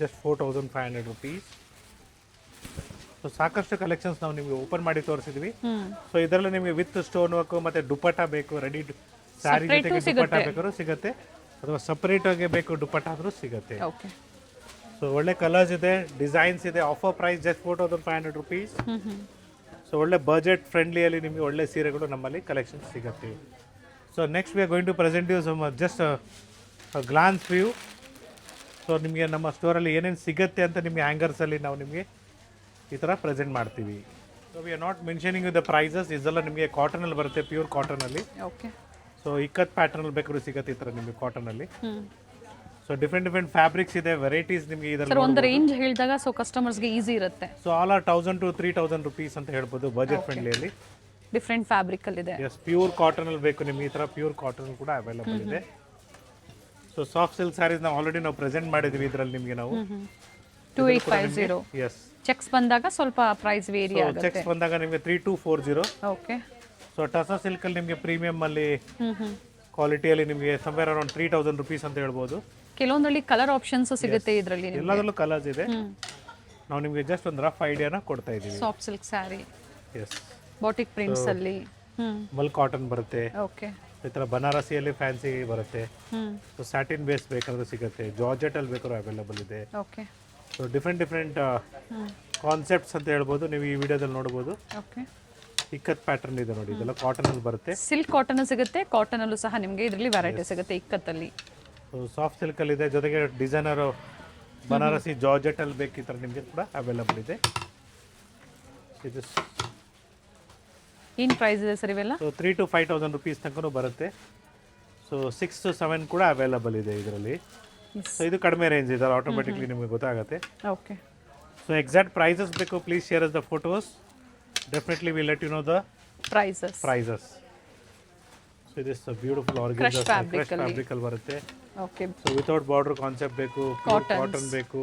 just 4500 rupees. So ಸಾಕಷ್ಟು ಕಲೆಕ್ಷನ್ಸ್ ನಾವು ನಿಮಗೆ ಓಪನ್ ಮಾಡಿ ತೋರಿಸಿದ್ವಿ. ಸೊ ಇದರಲ್ಲಿ ನಿಮಗೆ ವಿತ್ ಸ್ಟೋನ್ ವರ್ಕ್ ಮತ್ತೆ ದುಪಟ್ಟ ಬೇಕು, ರೆಡಿ ಸ್ಯಾರಿ ಜೊತೆಗೆ ದುಪಟ್ಟ ಬೇಕಾದ್ರೂ ಸಿಗುತ್ತೆ, ಅಥವಾ ಸಪರೇಟ್ ಆಗಿ ಬೇಕು ದುಪಟ್ಟ ಆದ್ರೂ ಸಿಗುತ್ತೆ. ಓಕೆ. ಸೊ ಒಳ್ಳೆ ಕಲರ್ಸ್ ಇದೆ, ಡಿಸೈನ್ಸ್ ಇದೆ. Offer price just 4500 rupees. So ಒಳ್ಳೆ ಬಜೆಟ್ ಫ್ರೆಂಡ್ಲಿಯಲ್ಲಿ ನಿಮಗೆ ಒಳ್ಳೆ ಸೀರೆಗಳು ನಮ್ಮಲ್ಲಿ ಕಲೆಕ್ಷನ್ ಸಿಗುತ್ತೆ. So next we are going to present you some just glance view. So ನಿಮಗೆ ನಮ್ಮ ಸ್ಟೋರಲ್ಲಿ ಏನೇನು ಸಿಗುತ್ತೆ ಅಂತ ನಿಮಗೆ ಹ್ಯಾಂಗರ್ಸಲ್ಲಿ ನಾವು ನಿಮಗೆ ಈ ಥರ ಪ್ರೆಸೆಂಟ್ ಮಾಡ್ತೀವಿ. So we are not mentioning the prices. ಇದೆಲ್ಲ ನಿಮಗೆ ಕಾಟನಲ್ಲಿ ಬರುತ್ತೆ, ಪ್ಯೂರ್ ಕಾಟನಲ್ಲಿ. ಓಕೆ. ಸೊ ಇಕ್ಕತ್ ಪ್ಯಾಟರ್ನಲ್ಲಿ ಬೇಕಾದ್ರೂ ಸಿಗುತ್ತೆ ಈ ಥರ ನಿಮಗೆ ಕಾಟನಲ್ಲಿ. ಸೊ ಡಿಫ್ರೆಂಟ್ ಫ್ಯಾಬ್ರಿಕ್ಸ್ ಇದೆ, ವೆರೈಟೀಸ್ ನಿಮಗೆ ಸರ್ ಇದರಲ್ಲಿ. ಒಂದು ರೇಂಜ್ ಹೇಳಿದಾಗ ಸೊ ಕಸ್ಟಮರ್ಸ್ಗೆ ಈಸಿ ಇರುತ್ತೆ. So all are 1000 to 3000 rupees ಅಂತ ಹೇಳ್ಬೋದು ಬಜೆಟ್ ಫ್ರೆಂಡ್ಲಿಯಲ್ಲಿ. ಡಿಫ್ರೆಂಟ್ ಫ್ಯಾಬ್ರಿಕ್ ಅಲ್ಲಿ ಇದೆ. ಎಸ್, ಪ್ಯೂರ್ ಕಾಟನಲ್ಲಿ ಬೇಕು ನಿಮಗೆ ಈ ಥರ ಪ್ಯೂರ್ ಕಾಟನ್ ಕೂಡ ಅವೈಲಬಲ್ ಇದೆ. ಸೊ ಸಾಫ್ಟ್ ಸಿಲ್ಕ್ ಸ್ಯಾರೀಸ್ ನಾವು ಆಲ್ರೆಡಿ ನಾವು ಪ್ರೆಸೆಂಟ್ ಮಾಡಿದ್ವಿ ಇದರಲ್ಲಿ ನಿಮಗೆ ನಾವು. 2850. ಎಸ್. ಚೆಕ್ಸ್ ಬಂದಾಗ ಸ್ವಲ್ಪ ಪ್ರೈಸ್ ವೇರಿ ಆಗುತ್ತೆ. ಚೆಕ್ಸ್ ಬಂದಾಗ ನಿಮಗೆ 3240. ಓಕೆ. ಸೊ ಟಸಾ ಸಿಲ್ಕ್ ಅಲ್ಲಿ ನಿಮಗೆ ಪ್ರೀಮಿಯಂ ಅಲ್ಲಿ ಕ್ವಾಲಿಟಿಯಲ್ಲಿ ನಿಮಗೆ ಸಮ್ವೇರ್ ಅರೌಂಡ್ 3000 rupees ಅಂತ ಹೇಳ್ಬೋದು. ಕೆಲವೊಂದರಲ್ಲಿ ಕಲರ್ ಆಪ್ಷನ್ಸ್ ಸಿಗುತ್ತೆ ಇದರಲ್ಲಿ. ಎಲ್ಲದರಲ್ಲೂ ಕಲರ್ಸ್ ಇದೆ. ನಾವು ನಿಮಗೆ ಜಸ್ಟ್ ಒಂದು ರಫ್ ಐಡಿಯಾನ ಕೊಡ್ತಾ ಇದ್ದೀವಿ. Soft silk sari, yes, batik prints ಅಲ್ಲಿ. ಮಲ್ ಕಾಟನ್ ಬರುತ್ತೆ. ಓಕೆ. ಈ ಥರ ಬನಾರಸಿಯಲ್ಲಿ ಫ್ಯಾನ್ಸಿ ಬರುತ್ತೆ. ಸೊ ಸ್ಯಾಟಿನ್ ಬೇಸ್ ಬೇಕಾದ್ರೂ ಸಿಗುತ್ತೆ, ಜಾರ್ಜೆಟ್ ಅಲ್ಲಿ ಬೇಕಾದ್ರೂ ಅವೈಲಬಲ್ ಇದೆ. ಓಕೆ. ಸೊ ಡಿಫ್ರೆಂಟ್ ಕಾನ್ಸೆಪ್ಟ್ಸ್ ಅಂತ ಹೇಳ್ಬೋದು, ನೀವು ಈ ವಿಡಿಯೋದಲ್ಲಿ ನೋಡ್ಬೋದು. ಓಕೆ. ಇಕ್ಕತ್ ಪ್ಯಾಟರ್ನ್ ಇದೆ ನೋಡಿ, ಇದೆಲ್ಲ ಕಾಟನ್ ಅಲ್ಲಿ ಬರುತ್ತೆ. ಸಿಲ್ಕ್ ಕಾಟನ್ ಸಿಗುತ್ತೆ, ಕಾಟನ್ ಅಲ್ಲೂ ಸಹ ನಿಮಗೆ ಇದರಲ್ಲಿ ವೆರೈಟಿ ಸಿಗುತ್ತೆ ಇಕ್ಕತ್ತಲ್ಲಿ. ಸಾಫ್ಟ್ ಸಿಲ್ಕ್ ಅಲ್ಲಿ ಇದೆ, ಜೊತೆಗೆ ಡಿಸೈನರ್ ಬನಾರಸಿ ಜಾರ್ಜೆಟ್ ಅಲ್ಲಿ ಬೇಕಿದ್ರೆ ನಿಮಗೆ ಕೂಡ ಅವೈಲಬಲ್ ಇದೆ. ಇದು ಏನು ಪ್ರೈಸ್ ಇದೆ ಸರ್ ಇವೆಲ್ಲ? ಸೊ 3,000 to 5,000 rupees ತನಕ ಬರುತ್ತೆ. ಸೊ 6 to 7 ಕೂಡ ಅವೈಲಬಲ್ ಇದೆ ಇದರಲ್ಲಿ. ಸೊ ಇದು ಕಡಿಮೆ ರೇಂಜ್ ಇದೆ, ಆಟೋಮೆಟಿಕ್ಲಿ ನಿಮಗೆ ಗೊತ್ತಾಗುತ್ತೆ. ಓಕೆ. ಸೊ ಎಕ್ಸಾಕ್ಟ್ ಪ್ರೈಸಸ್ ಬೇಕು, please share us the photos. Definitely will let you know the prices. So it is beautiful organza crush fabric ಅಲ್ಲಿ ಬರುತ್ತೆ. Okay. So without border concept ಬೇಕು, ಕಾಟನ್ ಬೇಕು,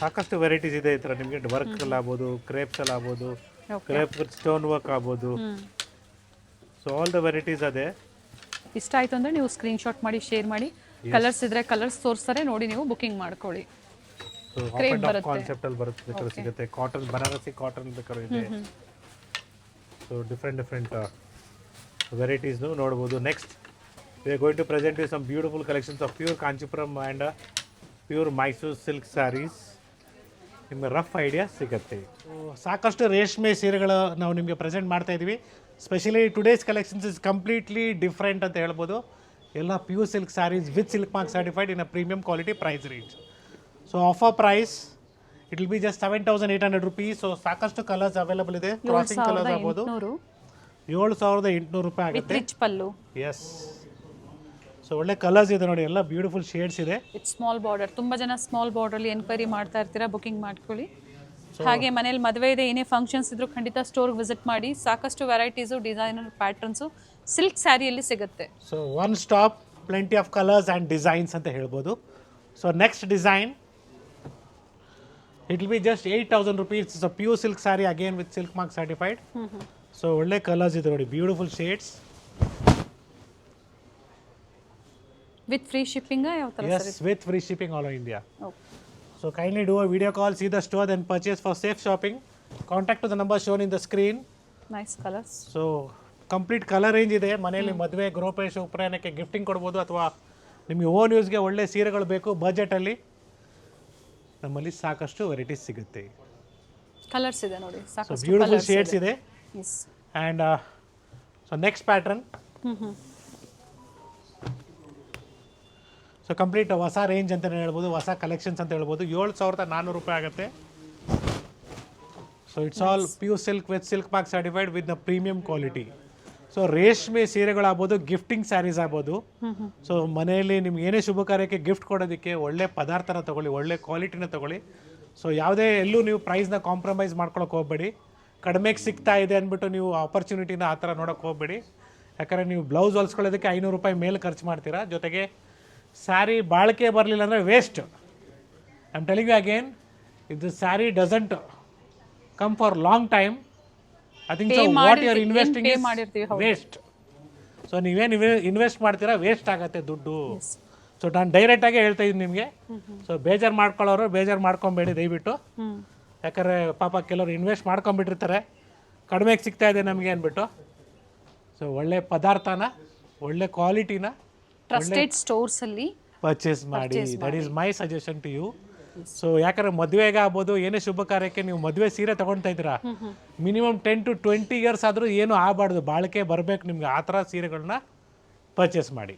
ಸಾಕಷ್ಟು ವೆರೈಟೀಸ್ ಇದೆ. ಈ ಥರ ನಿಮಗೆ ವರ್ಕ್ ಅಲ್ಲಿ ಆಗ್ಬೋದು, ಕ್ರೇಪ್ಸ್ ಅಲ್ಲಿ ಆಗ್ಬೋದು, ಕ್ರೇಪ್ ವಿತ್ ಸ್ಟೋನ್ ವರ್ಕ್ ಆಗ್ಬೋದು. ಸೊ ಆಲ್ ದ ವೆರೈಟೀಸ್ ಅದೇ. ಇಷ್ಟ ಆಯ್ತು ಅಂದರೆ ನೀವು ಸ್ಕ್ರೀನ್ಶಾಟ್ ಮಾಡಿ ಶೇರ್ ಮಾಡಿ. ಕಲರ್ಸ್ ಇದ್ರೆ ಕಲರ್ಸ್ ತೋರಿಸ್ತಾರೆ, ನೋಡಿ ನೀವು ಬುಕಿಂಗ್ ಮಾಡ್ಕೊಳ್ಳಿ. ಸೊ ಕಾನ್ಸೆಪ್ಟ್ ಅಲ್ಲಿ ಬರುತ್ತೆ, ಬೇಕಾದ್ರೆ ಸಿಗುತ್ತೆ. ಕಾಟನ್ ಬನಾರಸಿ ಕಾಟನ್ ಬೇಕಾದ್ರೆ ಇದೆ. ಸೊ ಡಿಫ್ರೆಂಟ್ ವೆರೈಟೀಸ್ ನೋಡ್ಬೋದು. Next we are going to present you some beautiful collections of pure Kanchipuram and pure Mysuru silk saris. ನಿಮಗೆ ರಫ್ ಐಡಿಯಾ ಸಿಗುತ್ತೆ. ಸಾಕಷ್ಟು ರೇಷ್ಮೆ ಸೀರೆಗಳು ನಾವು ನಿಮಗೆ ಪ್ರೆಸೆಂಟ್ ಮಾಡ್ತಾ ಇದ್ದೀವಿ. Specially today's collections is completely different ಅಂತ ಹೇಳ್ಬೋದು. ಎಲ್ಲ pure silk saris with silk mark certified in a premium quality price range. So offer price it will be just 7,800 rupees. So ಸಾಕಷ್ಟು ಕಲರ್ಸ್ ಅವೈಲಬಲ್ ಇದೆ. ಕ್ರಾಸಿಂಗ್ ಕಲರ್ಸ್ ಆಗ್ಬೋದು. 7,800 ರೂಪಾಯಿ ಆಗುತ್ತೆ. Pallu. Yes. So ಒಳ್ಳೆ colours ಇದೆ ನೋಡಿ, ಎಲ್ಲ ಬ್ಯೂಟಿಫುಲ್ ಶೇಡ್ಸ್ ಇದೆ. It's small border. ತುಂಬ ಜನ ಸ್ಮಾಲ್ ಬಾರ್ಡರ್ಲಿ ಎನ್ಕ್ವೈರಿ ಮಾಡ್ತಾ ಇರ್ತೀರಾ, ಬುಕಿಂಗ್ ಮಾಡ್ಕೊಳ್ಳಿ. ಹಾಗೆ ಮನೇಲಿ ಮದುವೆ ಇದೆ, ಏನೇ ಫಂಕ್ಷನ್ಸ್ ಇದ್ರೂ ಖಂಡಿತ ಸ್ಟೋರ್ಗೆ ವಿಸಿಟ್ ಮಾಡಿ. ಸಾಕಷ್ಟು ವೆರೈಟೀಸು, ಡಿಸೈನರ್ ಪ್ಯಾಟರ್ನ್ಸು ಸಿಲ್ಕ್ ಸ್ಯಾರಿಯಲ್ಲಿ ಸಿಗುತ್ತೆ. So one stop, plenty of colours and designs ಅಂತ ಹೇಳ್ಬೋದು. So next design it will be just 8,000 rupees. It's a pure silk sari again with silk mark certified. So ಒಳ್ಳೆ colours ಇದೆ ನೋಡಿ, beautiful shades. With free shipping ಯಾವ ತರ sir? Yes, with free shipping all over India. Okay. So kindly do a video call, see the store, then purchase for safe shopping. Contact to the number shown in the screen. Nice colors. So complete colour range ಇದೆ. ಮನೆಯಲ್ಲಿ ಮದುವೆ, ಗೃಹಪ್ರವೇಶ, ಉಪನಯನಕ್ಕೆ gifting ಕೊಡ್ಬೋದು, ಅಥವಾ ನಿಮಗೆ own ಯೂಸ್ಗೆ ಒಳ್ಳೆ ಸೀರೆಗಳು ಬೇಕು ಬಜೆಟಲ್ಲಿ, ನಮ್ಮಲ್ಲಿ ಸಾಕಷ್ಟು ವೆರೈಟೀಸ್ ಸಿಗುತ್ತೆ. ಕಲರ್ಸ್ ಇದೆ ನೋಡಿ, ಸಾಕಷ್ಟು ಬ್ಯೂಟಿಫುಲ್ ಶೇಡ್ಸ್ ಇದೆ. Yes. And so next pattern. So complete ಹೊಸ ರೇಂಜ್ ಅಂತಲೇ ಹೇಳ್ಬೋದು, ಹೊಸ ಕಲೆಕ್ಷನ್ಸ್ ಅಂತ ಹೇಳ್ಬೋದು. 7,400 ರೂಪಾಯಿ ಆಗುತ್ತೆ. So it's all pure silk with silk mark certified with the premium quality. So ರೇಷ್ಮೆ ಸೀರೆಗಳಾಗ್ಬೋದು, ಗಿಫ್ಟಿಂಗ್ ಸ್ಯಾರೀಸ್ ಆಗ್ಬೋದು. ಸೊ ಮನೆಯಲ್ಲಿ ನಿಮ್ಗೆ ಏನೇ ಶುಭ ಕಾರ್ಯಕ್ಕೆ ಗಿಫ್ಟ್ ಕೊಡೋದಕ್ಕೆ ಒಳ್ಳೆ ಪದಾರ್ಥನ ತೊಗೊಳ್ಳಿ, ಒಳ್ಳೆ ಕ್ವಾಲಿಟಿನ ತೊಗೊಳ್ಳಿ. ಸೊ ಯಾವುದೇ ಎಲ್ಲೂ ನೀವು ಪ್ರೈಸ್ನ ಕಾಂಪ್ರಮೈಸ್ ಮಾಡ್ಕೊಳಕ್ಕೆ ಹೋಗಬೇಡಿ. ಕಡಿಮೆಗೆ ಸಿಗ್ತಾ ಇದೆ ಅಂದ್ಬಿಟ್ಟು ನೀವು ಆಪರ್ಚುನಿಟಿನ ಆ ಥರ ನೋಡೋಕ್ಕೆ ಹೋಗಬೇಡಿ. ಯಾಕಂದರೆ ನೀವು ಬ್ಲೌಸ್ ಹೊಲ್ಸ್ಕೊಳ್ಳೋದಕ್ಕೆ 500 ರೂಪಾಯಿ ಮೇಲೆ ಖರ್ಚು ಮಾಡ್ತೀರಾ. ಜೊತೆಗೆ ಸ್ಯಾರಿ ಬಾಳಿಕೆ ಬರಲಿಲ್ಲ ಅಂದರೆ waste. I am telling you again, if the sari doesn't come for long time, I think so what you are investing is waste. So ನೀವೇನು ಇನ್ವೆಸ್ಟ್ ಮಾಡ್ತೀರಾ ವೇಸ್ಟ್ ಆಗುತ್ತೆ ದುಡ್ಡು. ಸೊ ನಾನು ಡೈರೆಕ್ಟಾಗಿ ಹೇಳ್ತಾ ಇದ್ದೀನಿ ನಿಮಗೆ. ಸೊ ಬೇಜಾರು ಮಾಡ್ಕೊಳ್ಳೋರು ಬೇಜಾರು ಮಾಡ್ಕೊಬೇಡಿ ದಯವಿಟ್ಟು. ಯಾಕಂದರೆ ಪಾಪ ಕೆಲವರು ಇನ್ವೆಸ್ಟ್ ಮಾಡ್ಕೊಂಬಿಟ್ಟಿರ್ತಾರೆ, ಕಡಿಮೆಗೆ ಸಿಗ್ತಾ ಇದೆ ನಮಗೆ ಅಂದ್ಬಿಟ್ಟು. ಸೊ ಒಳ್ಳೆ ಪದಾರ್ಥನ, ಒಳ್ಳೆ ಕ್ವಾಲಿಟಿನ ಟ್ರಸ್ಟೆಡ್ ಸ್ಟೋರ್ಸ್ ಅಲ್ಲಿ ಪರ್ಚೇಸ್ ಮಾಡಿ. That is my suggestion to you. So ಯಾಕಂದ್ರೆ ಮದುವೆಗೆ ಆಗ್ಬೋದು, ಏನೇ ಶುಭ ಕಾರ್ಯಕ್ಕೆ ನೀವು ಮದುವೆ ಸೀರೆ ತಗೊಳ್ತಾ ಇದ್ದೀರಾ, ಮಿನಿಮಮ್ 10 to 20 years ಆದರೂ ಏನು ಆಗಬಾರ್ದು, ಬಾಳಿಕೆ ಬರಬೇಕು ನಿಮ್ಗೆ. ಆ ಥರ ಸೀರೆಗಳನ್ನ ಪರ್ಚೇಸ್ ಮಾಡಿ.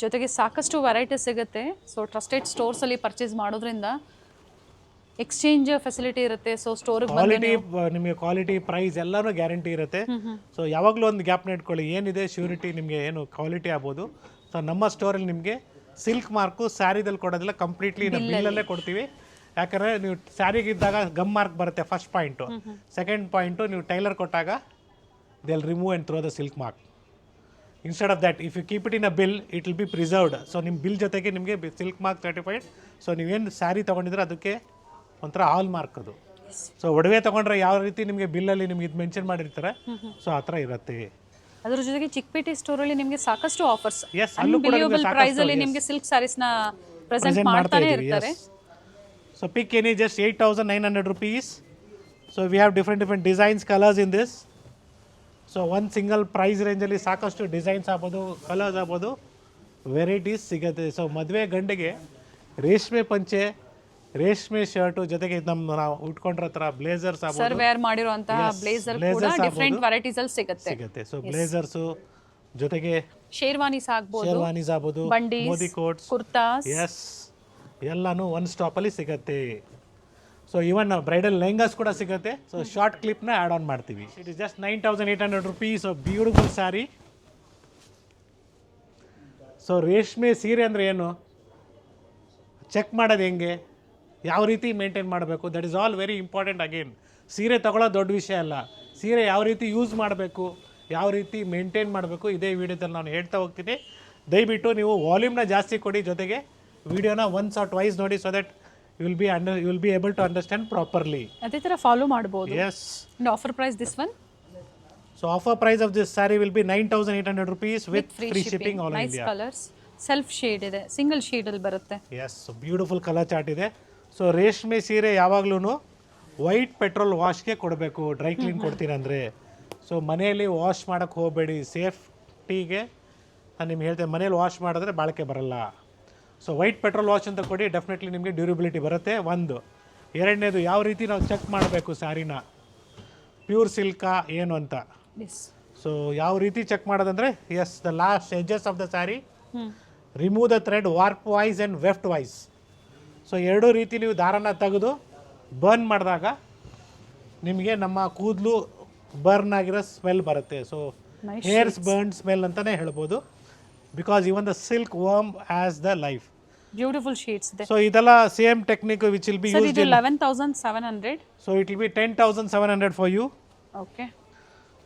ಜೊತೆಗೆ ಸಾಕಷ್ಟು ವೆರೈಟಿ ಸಿಗುತ್ತೆ. ಸೊ ಟ್ರಸ್ಟೆಡ್ ಸ್ಟೋರ್ಸ್ ಅಲ್ಲಿ ಪರ್ಚೇಸ್ ಮಾಡೋದ್ರಿಂದ ಎಕ್ಸ್ಚೇಂಜ್ ಫೆಸಿಲಿಟಿ ಇರುತ್ತೆ. ಸೊ ಸ್ಟೋರ್ಗೆ ಕ್ವಾಲಿಟಿ, ನಿಮಗೆ ಕ್ವಾಲಿಟಿ, ಪ್ರೈಸ್ ಎಲ್ಲನೂ ಗ್ಯಾರಂಟಿ ಇರುತ್ತೆ. ಸೊ ಯಾವಾಗಲೂ ಒಂದು ಗ್ಯಾಪ್ನ ಇಟ್ಕೊಳ್ಳಿ, ಏನಿದೆ ಶ್ಯೂರಿಟಿ ನಿಮಗೆ ಏನು ಕ್ವಾಲಿಟಿ ಆಗ್ಬೋದು. ಸೊ ನಮ್ಮ ಸ್ಟೋರಲ್ಲಿ ನಿಮಗೆ ಸಿಲ್ಕ್ ಮಾರ್ಕು ಸ್ಯಾರಿದಲ್ಲಿ ಕೊಡೋದಿಲ್ಲ, ಕಂಪ್ಲೀಟ್ಲಿ ಬಿಲ್ಲಲ್ಲೇ ಕೊಡ್ತೀವಿ. ಯಾಕಂದರೆ ನೀವು ಸ್ಯಾರಿಗೆ ಇದ್ದಾಗ ಗಮ್ ಮಾರ್ಕ್ ಬರುತ್ತೆ ಫಸ್ಟ್ ಪಾಯಿಂಟು. ಸೆಕೆಂಡ್ ಪಾಯಿಂಟು, ನೀವು ಟೈಲರ್ ಕೊಟ್ಟಾಗ they will remove and throw the silk mark. Instead of that, if you keep it in a bill, it will be preserved. So ನಿಮ್ಮ bill ಜೊತೆಗೆ ನಿಮಗೆ silk mark certified. So ನೀವೇನು ಸ್ಯಾರಿ ತೊಗೊಂಡಿದ್ರೆ ಅದಕ್ಕೆ ಒಂಥರ ಹಾಲ್ mark ಅದು. So ಒಡವೆ ತೊಗೊಂಡ್ರೆ ಯಾವ ರೀತಿ ನಿಮಗೆ ಬಿಲ್ಲಲ್ಲಿ ನಿಮ್ಗೆ ಇದು ಮೆನ್ಷನ್ ಮಾಡಿರ್ತಾರೆ, ಸೊ ಆ ಥರ ಇರುತ್ತೆ. ಅದರ ಜೊತೆಗೆ ಚಿಕ್ಕಪೇಟೆ ಸ್ಟೋರ್ ಅಲ್ಲಿ ನಿಮಗೆ ಸಾಕಷ್ಟು ಆಫರ್ಸ್, Yes, ಅಲ್ಲೂ ಕೂಡ ಅನ್ಬಿಲಿಯಬಲ್ ಪ್ರೈಸ್ ಅಲ್ಲಿ ನಿಮಗೆ ಸಿಲ್ಕ್ ಸ್ಯಾರೀಸ್ ನ ಪ್ರೆಸೆಂಟ್ ಮಾಡ್ತಾನೆ ಇರ್ತಾರೆ. So pick any just 8,900 rupees. So we have different designs, colours in this. So ಒಂದು ಸಿಂಗಲ್ ಪ್ರೈಸ್ ರೇಂಜಲ್ಲಿ ಸಾಕಷ್ಟು ಡಿಸೈನ್ಸ್ ಆಗ್ಬೋದು, ಕಲರ್ಸ್ ಆಗ್ಬೋದು, ವೆರೈಟೀಸ್ ಸಿಗುತ್ತೆ. ಸೊ ಮದುವೆ ಗಂಡಿಗೆ ರೇಷ್ಮೆ ಪಂಚೆ, ರೇಷ್ಮೆ ಶರ್ಟು ಜೊತೆಗೆ ನಾವು ಉಟ್ಕೊಂಡಿರೋ ಥರ ಬ್ಲೇಸರ್ಸ್ ಸರ್ ಆಗ್ಬೋದು ವೇರ್ ಮಾಡಿರುವಂತಹ ಬ್ಲೇಸರ್ ಕೂಡ blazers ಡಿಫ್ರೆಂಟ್ ವೆರೈಟೀಸ್ ಅಲ್ಲಿ ಸಿಗುತ್ತೆ. ಸಿಗುತ್ತೆ. ಸೊ ಬ್ಲೇಸರ್ಸು ಜೊತೆಗೆ ಶೇರ್ವಾನೀಸ್ ಆಗ್ಬೋದು, ಶೇರ್ವಾನೀಸ್ ಆಗ್ಬೋದು, ಬಂಡೀಸ್, ಮೋದಿ ಕೋಟ್ಸ್, ಕುರ್ತಾಸ್, ಎಸ್ ಎಲ್ಲಾನು ಒನ್ ಸ್ಟಾಪಲ್ಲಿ ಸಿಗುತ್ತೆ. ಸೊ ಇವನ್ ಬ್ರೈಡಲ್ ಲೆಹಂಗಾಸ್ ಕೂಡ ಸಿಗುತ್ತೆ. ಸೊ ಶಾರ್ಟ್ ಕ್ಲಿಪ್ನ ಆ್ಯಡ್ ಆನ್ ಮಾಡ್ತೀವಿ. It is just 9,800 rupees. So beautiful sari. So ರೇಷ್ಮೆ ಸೀರೆ ಅಂದರೆ ಏನು, ಚೆಕ್ ಮಾಡೋದು ಹೆಂಗೆ, ಯಾವ ರೀತಿ ಮೇಂಟೈನ್ ಮಾಡಬೇಕು, that is all very important. Again ಸೀರೆ ತಗೊಳ್ಳೋದು ದೊಡ್ಡ ವಿಷಯ ಅಲ್ಲ, ಸೀರೆ ಯಾವ ರೀತಿ ಯೂಸ್ ಮಾಡಬೇಕು, ಯಾವ ರೀತಿ ಮೇಂಟೈನ್ ಮಾಡಬೇಕು, ಇದೇ ವಿಡಿಯೋದಲ್ಲಿ ನಾನು ಹೇಳ್ತಾ ಹೋಗ್ತೀನಿ. ದಯವಿಟ್ಟು ನೀವು ವಾಲ್ಯೂಮ್ನ ಜಾಸ್ತಿ ಕೊಡಿ, ಜೊತೆಗೆ ವಿಡಿಯೋನ ಒನ್ಸ್ ಆರ್ ಟ್ವೈಸ್ ನೋಡಿ, so that you will be able to understand properly. ಅದೇ ತರ ಫಾಲೋ ಮಾಡಬಹುದು. Yes. Offer price this one. So offer price of this sari will be 9,800 rupees with free shipping all nice India. Colours, self shade ಇದೆ, single shade ಅಲ್ಲಿ ಬರುತ್ತೆ. Yes, beautiful colour chart ಇದೆ. So ರೇಷ್ಮೆ ಸೀರೆ ಯಾವಾಗ್ಲೂ ವೈಟ್ ಪೆಟ್ರೋಲ್ ವಾಶ್ಗೆ ಕೊಡಬೇಕು, dry clean ಕೊಡ್ತೀರಂದರೆ. ಸೊ ಮನೆಯಲ್ಲಿ ವಾಶ್ ಮಾಡೋಕ್ಕೆ ಹೋಗಬೇಡಿ, ಸೇಫ್ಟಿಗೆ ನಾನು ನಿಮ್ಗೆ ಹೇಳ್ತೇನೆ. ಮನೇಲಿ ವಾಶ್ ಮಾಡಿದ್ರೆ ಬಾಳಿಕೆ ಬರಲ್ಲ. ಸೊ ವೈಟ್ ಪೆಟ್ರೋಲ್ ವಾಶ್ ಅಂತ ಕೊಡಿ, ಡೆಫಿನೆಟ್ಲಿ ನಿಮಗೆ ಡ್ಯೂರಬಿಲಿಟಿ ಬರುತ್ತೆ. ಒಂದು. ಎರಡನೇದು, ಯಾವ ರೀತಿ ನಾವು ಚೆಕ್ ಮಾಡಬೇಕು ಸ್ಯಾರಿನ, ಪ್ಯೂರ್ ಸಿಲ್ಕಾ ಏನು ಅಂತ. ಸೊ ಯಾವ ರೀತಿ ಚೆಕ್ ಮಾಡೋದಂದರೆ, yes, the last edges of the sari, remove the thread warp wise and weft wise. So ಎರಡೂ ರೀತಿ ನೀವು ದಾರನ ತೆಗೆದು ಬರ್ನ್ ಮಾಡಿದಾಗ ನಿಮಗೆ ನಮ್ಮ ಕೂದಲು ಬರ್ನ್ ಆಗಿರೋ ಸ್ಮೆಲ್ ಬರುತ್ತೆ. ಸೊ ಹೇರ್ಸ್ ಬರ್ನ್ ಸ್ಮೆಲ್ ಅಂತಲೇ ಹೇಳ್ಬೋದು, because even the silk worm as the life. Beautiful shades ಇದೆ. ಸೊ ಇದೆಲ್ಲ same technique which will be sir used ಇದು in 11,700. So it will be 10,700 for you. Okay.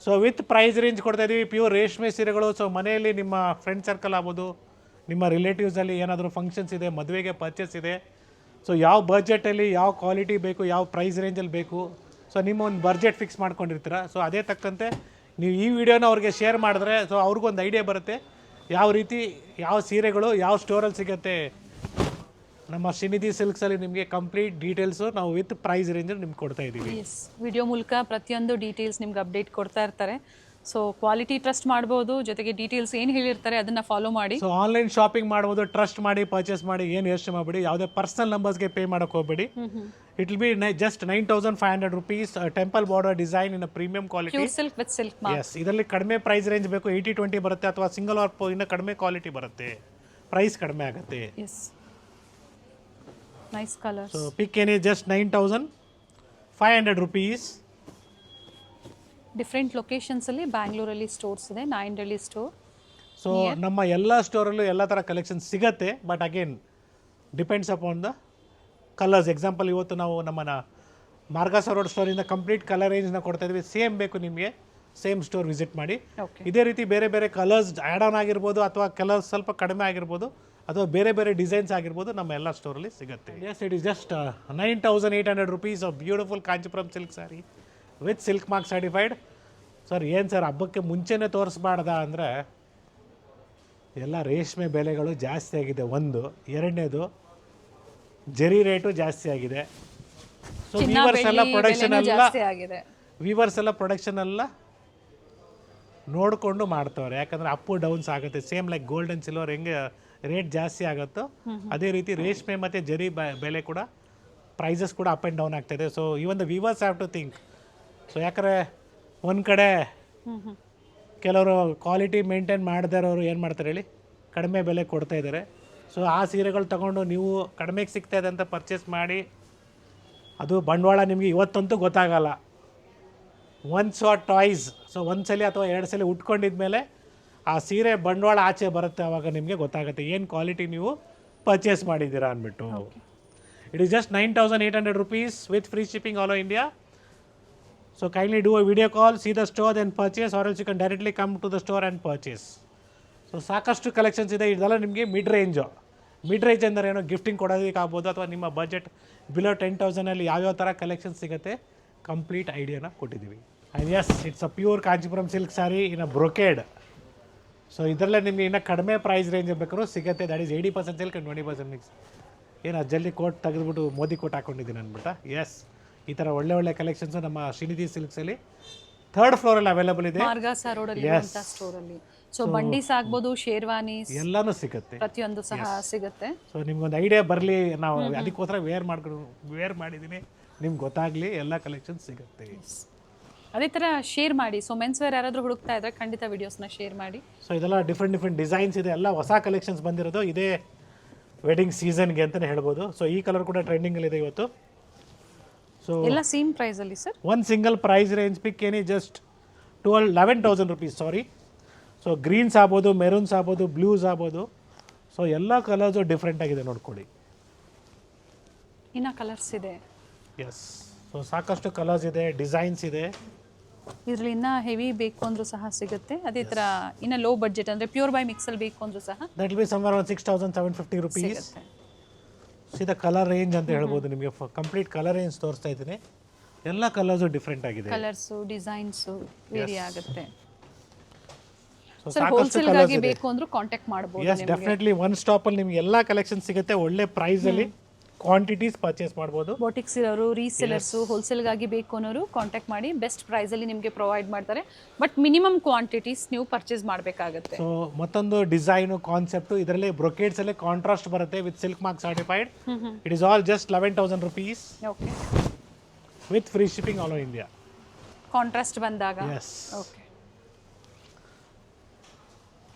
So with price range ಕೊಡ್ತಾ ಇದೀವಿ, pure ರೇಷ್ಮೆ ಸೀರೆಗಳು. So ಮನೆಯಲ್ಲಿ ನಿಮ್ಮ friend circle ಆಗ್ಬೋದು, ನಿಮ್ಮ ರಿಲೇಟಿವ್ಸಲ್ಲಿ ಏನಾದರೂ ಫಂಕ್ಷನ್ಸ್ ಇದೆ, ಮದುವೆಗೆ ಪರ್ಚೇಸ್ ಇದೆ, ಸೊ ಯಾವ ಬಜೆಟಲ್ಲಿ ಯಾವ ಕ್ವಾಲಿಟಿ ಬೇಕು, ಯಾವ ಪ್ರೈಸ್ ರೇಂಜಲ್ಲಿ ಬೇಕು, ಸೊ ನಿಮ್ಮ ಒಂದು ಬಜೆಟ್ ಫಿಕ್ಸ್ ಮಾಡ್ಕೊಂಡಿರ್ತೀರ. ಸೊ ಅದೇ ತಕ್ಕಂತೆ ನೀವು ಈ ವಿಡಿಯೋನ ಅವ್ರಿಗೆ ಶೇರ್ ಮಾಡಿದ್ರೆ ಸೊ ಅವ್ರಿಗೊಂದು ಐಡಿಯಾ ಬರುತ್ತೆ ಯಾವ ರೀತಿ ಯಾವ ಸೀರೆಗಳು ಯಾವ ಸ್ಟೋರಲ್ಲಿ ಸಿಗುತ್ತೆ. ನಮ್ಮ ಶ್ರೀನಿಧಿ ಸಿಲ್ಕ್ಸಲ್ಲಿ ನಿಮಗೆ ಕಂಪ್ಲೀಟ್ ಡೀಟೇಲ್ಸು ನಾವು ವಿತ್ ಪ್ರೈಸ್ ರೇಂಜ್ ನಿಮ್ಗೆ ಕೊಡ್ತಾ ಇದ್ದೀವಿ. ಎಸ್, ವಿಡಿಯೋ ಮೂಲಕ ಪ್ರತಿಯೊಂದು ಡೀಟೇಲ್ಸ್ ನಿಮ್ಗೆ ಅಪ್ಡೇಟ್ ಕೊಡ್ತಾ ಇರ್ತಾರೆ. ಸೊ ಕ್ವಾಲಿಟಿ ಟ್ರಸ್ಟ್ ಮಾಡ್ಬೋದು, ಜೊತೆಗೆ ಡೀಟೇಲ್ಸ್ ಏನು ಹೇಳಿರ್ತಾರೆ ಅದನ್ನು ಫಾಲೋ ಮಾಡಿ. ಸೊ ಆನ್ಲೈನ್ ಶಾಪಿಂಗ್ ಮಾಡ್ಬೋದು, ಟ್ರಸ್ಟ್ ಮಾಡಿ ಪರ್ಚೇಸ್ ಮಾಡಿ, ಏನು ಯೋಚನೆ ಮಾಡಬೇಡಿ, ಯಾವುದೇ ಪರ್ಸನಲ್ ನಂಬರ್ಸ್ಗೆ ಪೇ ಮಾಡೋಕ್ಕೆ ಹೋಗಬೇಡಿ. It will be just 9,500 rupees, temple border design in premium quality. Pure silk with silk mark. Yes, ಇದರಲ್ಲಿ ಕಡಿಮೆ ಪ್ರೈಸ್ ರೇಂಜ್ ಬೇಕು, 80-20 ಬರುತ್ತೆ, ಅಥವಾ ಸಿಂಗಲ್ ಆರ್ ಇನ್ನೂ ಕಡಿಮೆ ಕ್ವಾಲಿಟಿ ಬರುತ್ತೆ, ಪ್ರೈಸ್ ಕಡಿಮೆ ಆಗುತ್ತೆ. Yes, nice colours. So pick any just 9,500 rupees. Different ಲೊಕೇಶನ್ಸಲ್ಲಿ ಬ್ಯಾಂಗ್ಳೂರಲ್ಲಿ ಸ್ಟೋರ್ಸ್ ಇದೆ, ನಾಯಂಡಹಳ್ಳಿ ಸ್ಟೋರ್. ಸೊ ನಮ್ಮ ಎಲ್ಲ ಸ್ಟೋರಲ್ಲೂ ಎಲ್ಲ ಥರ ಕಲೆಕ್ಷನ್ ಸಿಗತ್ತೆ, but again depends upon the colours. Example, ಇವತ್ತು ನಾವು ನಮ್ಮನ್ನ ಮಾರ್ಗಾಸ ರೋಡ್ ಸ್ಟೋರಿಂದ ಕಂಪ್ಲೀಟ್ ಕಲರ್ ರೇಂಜ್ನ ಕೊಡ್ತಾ ಇದ್ವಿ. ಸೇಮ್ ಬೇಕು ನಿಮಗೆ, ಸೇಮ್ ಸ್ಟೋರ್ ವಿಸಿಟ್ ಮಾಡಿ. ಇದೇ ರೀತಿ ಬೇರೆ ಬೇರೆ ಕಲರ್ಸ್ ಆ್ಯಡ್ ಆನ್ ಆಗಿರ್ಬೋದು, ಅಥವಾ ಕಲರ್ಸ್ ಸ್ವಲ್ಪ ಕಡಿಮೆ ಆಗಿರ್ಬೋದು, ಅಥವಾ ಬೇರೆ ಬೇರೆ ಡಿಸೈನ್ಸ್ ಆಗಿರ್ಬೋದು, ನಮ್ಮ ಎಲ್ಲ ಸ್ಟೋರಲ್ಲಿ ಸಿಗುತ್ತೆ. Yes, it is just 9,800 rupees of beautiful Kanchipuram silk sari with silk mark certified. Sir ಏನು ಸರ್ ಹಬ್ಬಕ್ಕೆ ಮುಂಚೆನೇ ತೋರಿಸ್ಬಾರ್ದ ಅಂದರೆ, ಎಲ್ಲ ರೇಷ್ಮೆ ಬೆಲೆಗಳು ಜಾಸ್ತಿ ಆಗಿದೆ ಒಂದು. ಎರಡನೇದು, ಜರಿ ರೇಟು ಜಾಸ್ತಿ ಆಗಿದೆ. ಸೊ ವೀವರ್ಸ್ ಎಲ್ಲ ಪ್ರೊಡಕ್ಷನ್ ಎಲ್ಲ ನೋಡಿಕೊಂಡು ಮಾಡ್ತವ್ರೆ, ಯಾಕಂದರೆ ಅಪ್ಪು ಡೌನ್ಸ್ ಆಗುತ್ತೆ. Same like gold and silver ಹೆಂಗೆ ರೇಟ್ ಜಾಸ್ತಿ ಆಗುತ್ತೋ ಅದೇ ರೀತಿ ರೇಷ್ಮೆ ಮತ್ತು ಜರಿ ಬೆಲೆ ಕೂಡ, ಪ್ರೈಸಸ್ ಕೂಡ ಅಪ್ ಆ್ಯಂಡ್ ಡೌನ್ ಆಗ್ತಾಯಿದೆ. So even the weavers have to think. So ಯಾಕಂದರೆ ಒಂದು ಕಡೆ ಕೆಲವರು ಕ್ವಾಲಿಟಿ ಮೇಂಟೈನ್ ಮಾಡದೇ ಇರೋರು ಏನು ಮಾಡ್ತಾರೆ ಹೇಳಿ, ಕಡಿಮೆ ಬೆಲೆ ಕೊಡ್ತಾ ಇದ್ದಾರೆ. ಸೊ ಆ ಸೀರೆಗಳು ತೊಗೊಂಡು ನೀವು ಕಡಿಮೆಗೆ ಸಿಗ್ತಾ ಇದೆ ಅಂತ ಪರ್ಚೇಸ್ ಮಾಡಿ, ಅದು ಬಂಡವಾಳ ನಿಮಗೆ ಇವತ್ತಂತೂ ಗೊತ್ತಾಗಲ್ಲ. ಒನ್ಸ್ ಆರ್ ಟಾಯ್ಸ್, ಸೊ ಒಂದು ಸಲ ಅಥವಾ 2 ಸಲ ಉಟ್ಕೊಂಡಿದ್ಮೇಲೆ ಆ ಸೀರೆ ಬಂಡವಾಳ ಆಚೆ ಬರುತ್ತೆ, ಆವಾಗ ನಿಮಗೆ ಗೊತ್ತಾಗುತ್ತೆ ಏನು ಕ್ವಾಲಿಟಿ ನೀವು ಪರ್ಚೇಸ್ ಮಾಡಿದ್ದೀರಾ ಅಂದ್ಬಿಟ್ಟು. It is just 9,800 rupees with free shipping all over India. So kindly do a video call, see the store, then purchase, or else you can directly come to the store and purchase. So ಸಾಕಷ್ಟು collections ಇದೆ. ಇದೆಲ್ಲ ನಿಮಗೆ mid range. Mid range ಅಂದರೆ ಏನೋ gifting ಕೊಡೋದಕ್ಕೆ ಆಗ್ಬೋದು, ಅಥವಾ ನಿಮ್ಮ ಬಜೆಟ್ ಬಿಲೋ 10,000 ಯಾವ್ಯಾವ ಥರ ಕಲೆಕ್ಷನ್ ಸಿಗುತ್ತೆ ಕಂಪ್ಲೀಟ್ ಐಡಿಯಾನ ಕೊಟ್ಟಿದ್ದೀವಿ. And yes, it's a pure Kanchipuram silk sari in a brocade. So ಇದರಲ್ಲೇ ನಿಮಗೆ ಇನ್ನೂ ಕಡಿಮೆ ಪ್ರೈಸ್ ರೇಂಜ್ ಬೇಕಾದ್ರೂ ಸಿಗುತ್ತೆ. That is 80% silk and 20% mix. ಏನು ಜಲ್ದಿ ಕೋಟ್ ತೆಗೆದುಬಿಟ್ಟು ಮೋದಿ ಕೋಟ್ ಹಾಕ್ಕೊಂಡಿದ್ದೀನಿ ಅಂದ್ಬಿಟ್ಟು. ಎಸ್, ಈ ಥರ ಒಳ್ಳೆ ಕಲೆಕ್ಷನ್ಸು ನಮ್ಮ ಶ್ರೀನಿಧಿ ಸಿಲ್ಕ್ಸಲ್ಲಿ ಥರ್ಡ್ ಫ್ಲೋರಲ್ಲಿ ಅವೈಲೇಬಲ್ ಇದೆ. ಮಾರ್ಗಾಸ ರೋಡಲ್ಲಿ ಇರುವಂಥ ಸ್ಟೋರಲ್ಲಿ. ಸೊ ಬಂಡೀಸ್ ಆಗ್ಬೋದು, ಶೇರ್ವಾನೀಸ್ ಎಲ್ಲಾನು ಸಿಗುತ್ತೆ. ಪ್ರತಿಯೊಂದು ಸಹ ಸಿಗುತ್ತೆ. ಸೊ ನಿಮ್ಗೊಂದು ಐಡಿಯಾ ಬರಲಿ, ನಾವು ಅದಕ್ಕೋಸ್ಕರ ವೇರ್ ಮಾಡಿದ್ದೀನಿ, ನಿಮ್ಗೆ ಗೊತ್ತಾಗಲಿ, ಎಲ್ಲ ಕಲೆಕ್ಷನ್ ಸಿಗುತ್ತೆ. ಅದೇ ಥರ ಶೇರ್ ಮಾಡಿ. ಸೊ ಮೆನ್ಸ್ ವೇರ್ ಯಾರಾದರೂ ಹುಡುಕ್ತಾ ಇದ್ರೆ ಖಂಡಿತ ವಿಡಿಯೋಸ್ನ ಶೇರ್ ಮಾಡಿ. ಸೊ ಇದೆಲ್ಲ ಡಿಫ್ರೆಂಟ್ ಡಿಸೈನ್ಸ್ ಇದೆ, ಎಲ್ಲ ಹೊಸ ಕಲೆಕ್ಷನ್ಸ್ ಬಂದಿರೋದು ಇದೇ ವೆಡ್ಡಿಂಗ್ ಸೀಸನ್ಗೆ ಅಂತಲೇ ಹೇಳ್ಬೋದು. ಸೊ ಈ ಕಲರ್ ಕೂಡ ಟ್ರೆಂಡಿಂಗಲ್ಲಿದೆ ಇವತ್ತು. ಸೊ ಎಲ್ಲ ಸೇಮ್ ಪ್ರೈಸಲ್ಲಿ ಸರ್. ಒಂದು ಸಿಂಗಲ್ ಪ್ರೈಸ್ ರೇಂಜ್ ಪಿಕ್ ಏನಿ ಜಸ್ಟ್ 11,000 rupees, ಸಾರಿ. ಸೊ ಗ್ರೀನ್ಸ್ ಆಗ್ಬೋದು, ಮೆರೂನ್ಸ್ ಆಗ್ಬೋದು, ಬ್ಲೂಸ್ ಆಗ್ಬೋದು. ಸೊ ಎಲ್ಲ ಕಲರ್ಸು ಡಿಫ್ರೆಂಟ್ ಆಗಿದೆ ನೋಡ್ಕೊಳ್ಳಿ. ಇನ್ನು ಕಲರ್ಸ್ ಇದೆ. ಎಸ್, ಸೊ ಸಾಕಷ್ಟು ಕಲರ್ಸ್ ಇದೆ, ಡಿಸೈನ್ಸ್ ಇದೆ. ಇದರಲ್ಲಿ ಇನ್ನೂ ಹೆವಿ ಬೇಕು ಅಂದರೂ ಸಹ ಸಿಗುತ್ತೆ. ಅದೇ ಥರ ಇನ್ನು ಲೋ ಬಡ್ಜೆಟ್ ಅಂದರೆ ಪ್ಯೂರ್ ಬೈ ಮಿಕ್ಸಲ್ಲಿ ಬೇಕು ಅಂದರೂ ಸಹ that will be somewhere around 6,750 rupees. ಸಿಗುತ್ತೆ. ಸೀದಾ ಕಲರ್ ರೇಂಜ್ ಅಂತ ಹೇಳ್ಬೋದು. ನಿಮಗೆ ಕಂಪ್ಲೀಟ್ ಕಲರ್ ರೇಂಜ್ ತೋರಿಸ್ತಾ ಇದ್ದೀನಿ. ಎಲ್ಲ ಕಲರ್ಸು ಡಿಫ್ರೆಂಟ್ ಆಗಿದೆ. ಕಲರ್ಸು, ಡಿಸೈನ್ಸು ವೇರಿ ಆಗುತ್ತೆ. ಸೊ ಸರ್ ಹೋಲ್ಸೇಲ್ಗಾಗಿ ಬೇಕು ಅಂದರೂ ಕಾಂಟ್ಯಾಕ್ಟ್ ಮಾಡ್ಬೋದು. ಎಸ್, ಡೆಫಿನೆಟ್ಲಿ ಒನ್ ಸ್ಟಾಪಲ್ಲಿ ನಿಮ್ಗೆ ಎಲ್ಲ ಕಲೆಕ್ಷನ್ ಸಿಗುತ್ತೆ. ಒಳ್ಳೆ ಪ್ರೈಸಲ್ಲಿ ಕ್ವಾಂಟಿಟೀಸ್ ಪರ್ಚೇಸ್ ಮಾಡ್ಬೋದು. ಬೋಟಿಕ್ಸ್ ಇರೋರು, ರೀಸೆಲರ್ಸು, ಹೋಲ್ಸೇಲ್ಗಾಗಿ ಬೇಕು ಅನ್ನೋರು ಕಾಂಟ್ಯಾಕ್ಟ್ ಮಾಡಿ. ಬೆಸ್ಟ್ ಪ್ರೈಸಲ್ಲಿ ನಿಮಗೆ ಪ್ರೊವೈಡ್ ಮಾಡ್ತಾರೆ. ಬಟ್ ಮಿನಿಮಮ್ ಕ್ವಾಂಟಿಟೀಸ್ ನೀವು ಪರ್ಚೇಸ್ ಮಾಡಬೇಕಾಗುತ್ತೆ. ಸೊ ಮತ್ತೊಂದು ಡಿಸೈನು ಕಾನ್ಸೆಪ್ಟು ಇದರಲ್ಲಿ ಬ್ರೊಕೇಡ್ಸಲ್ಲಿ ಕಾಂಟ್ರಾಸ್ಟ್ ಬರುತ್ತೆ with silk mark certified. It is all just 11,000 rupees okay, with free shipping all over India. Contrast ಬಂದಾಗ. Yes, okay.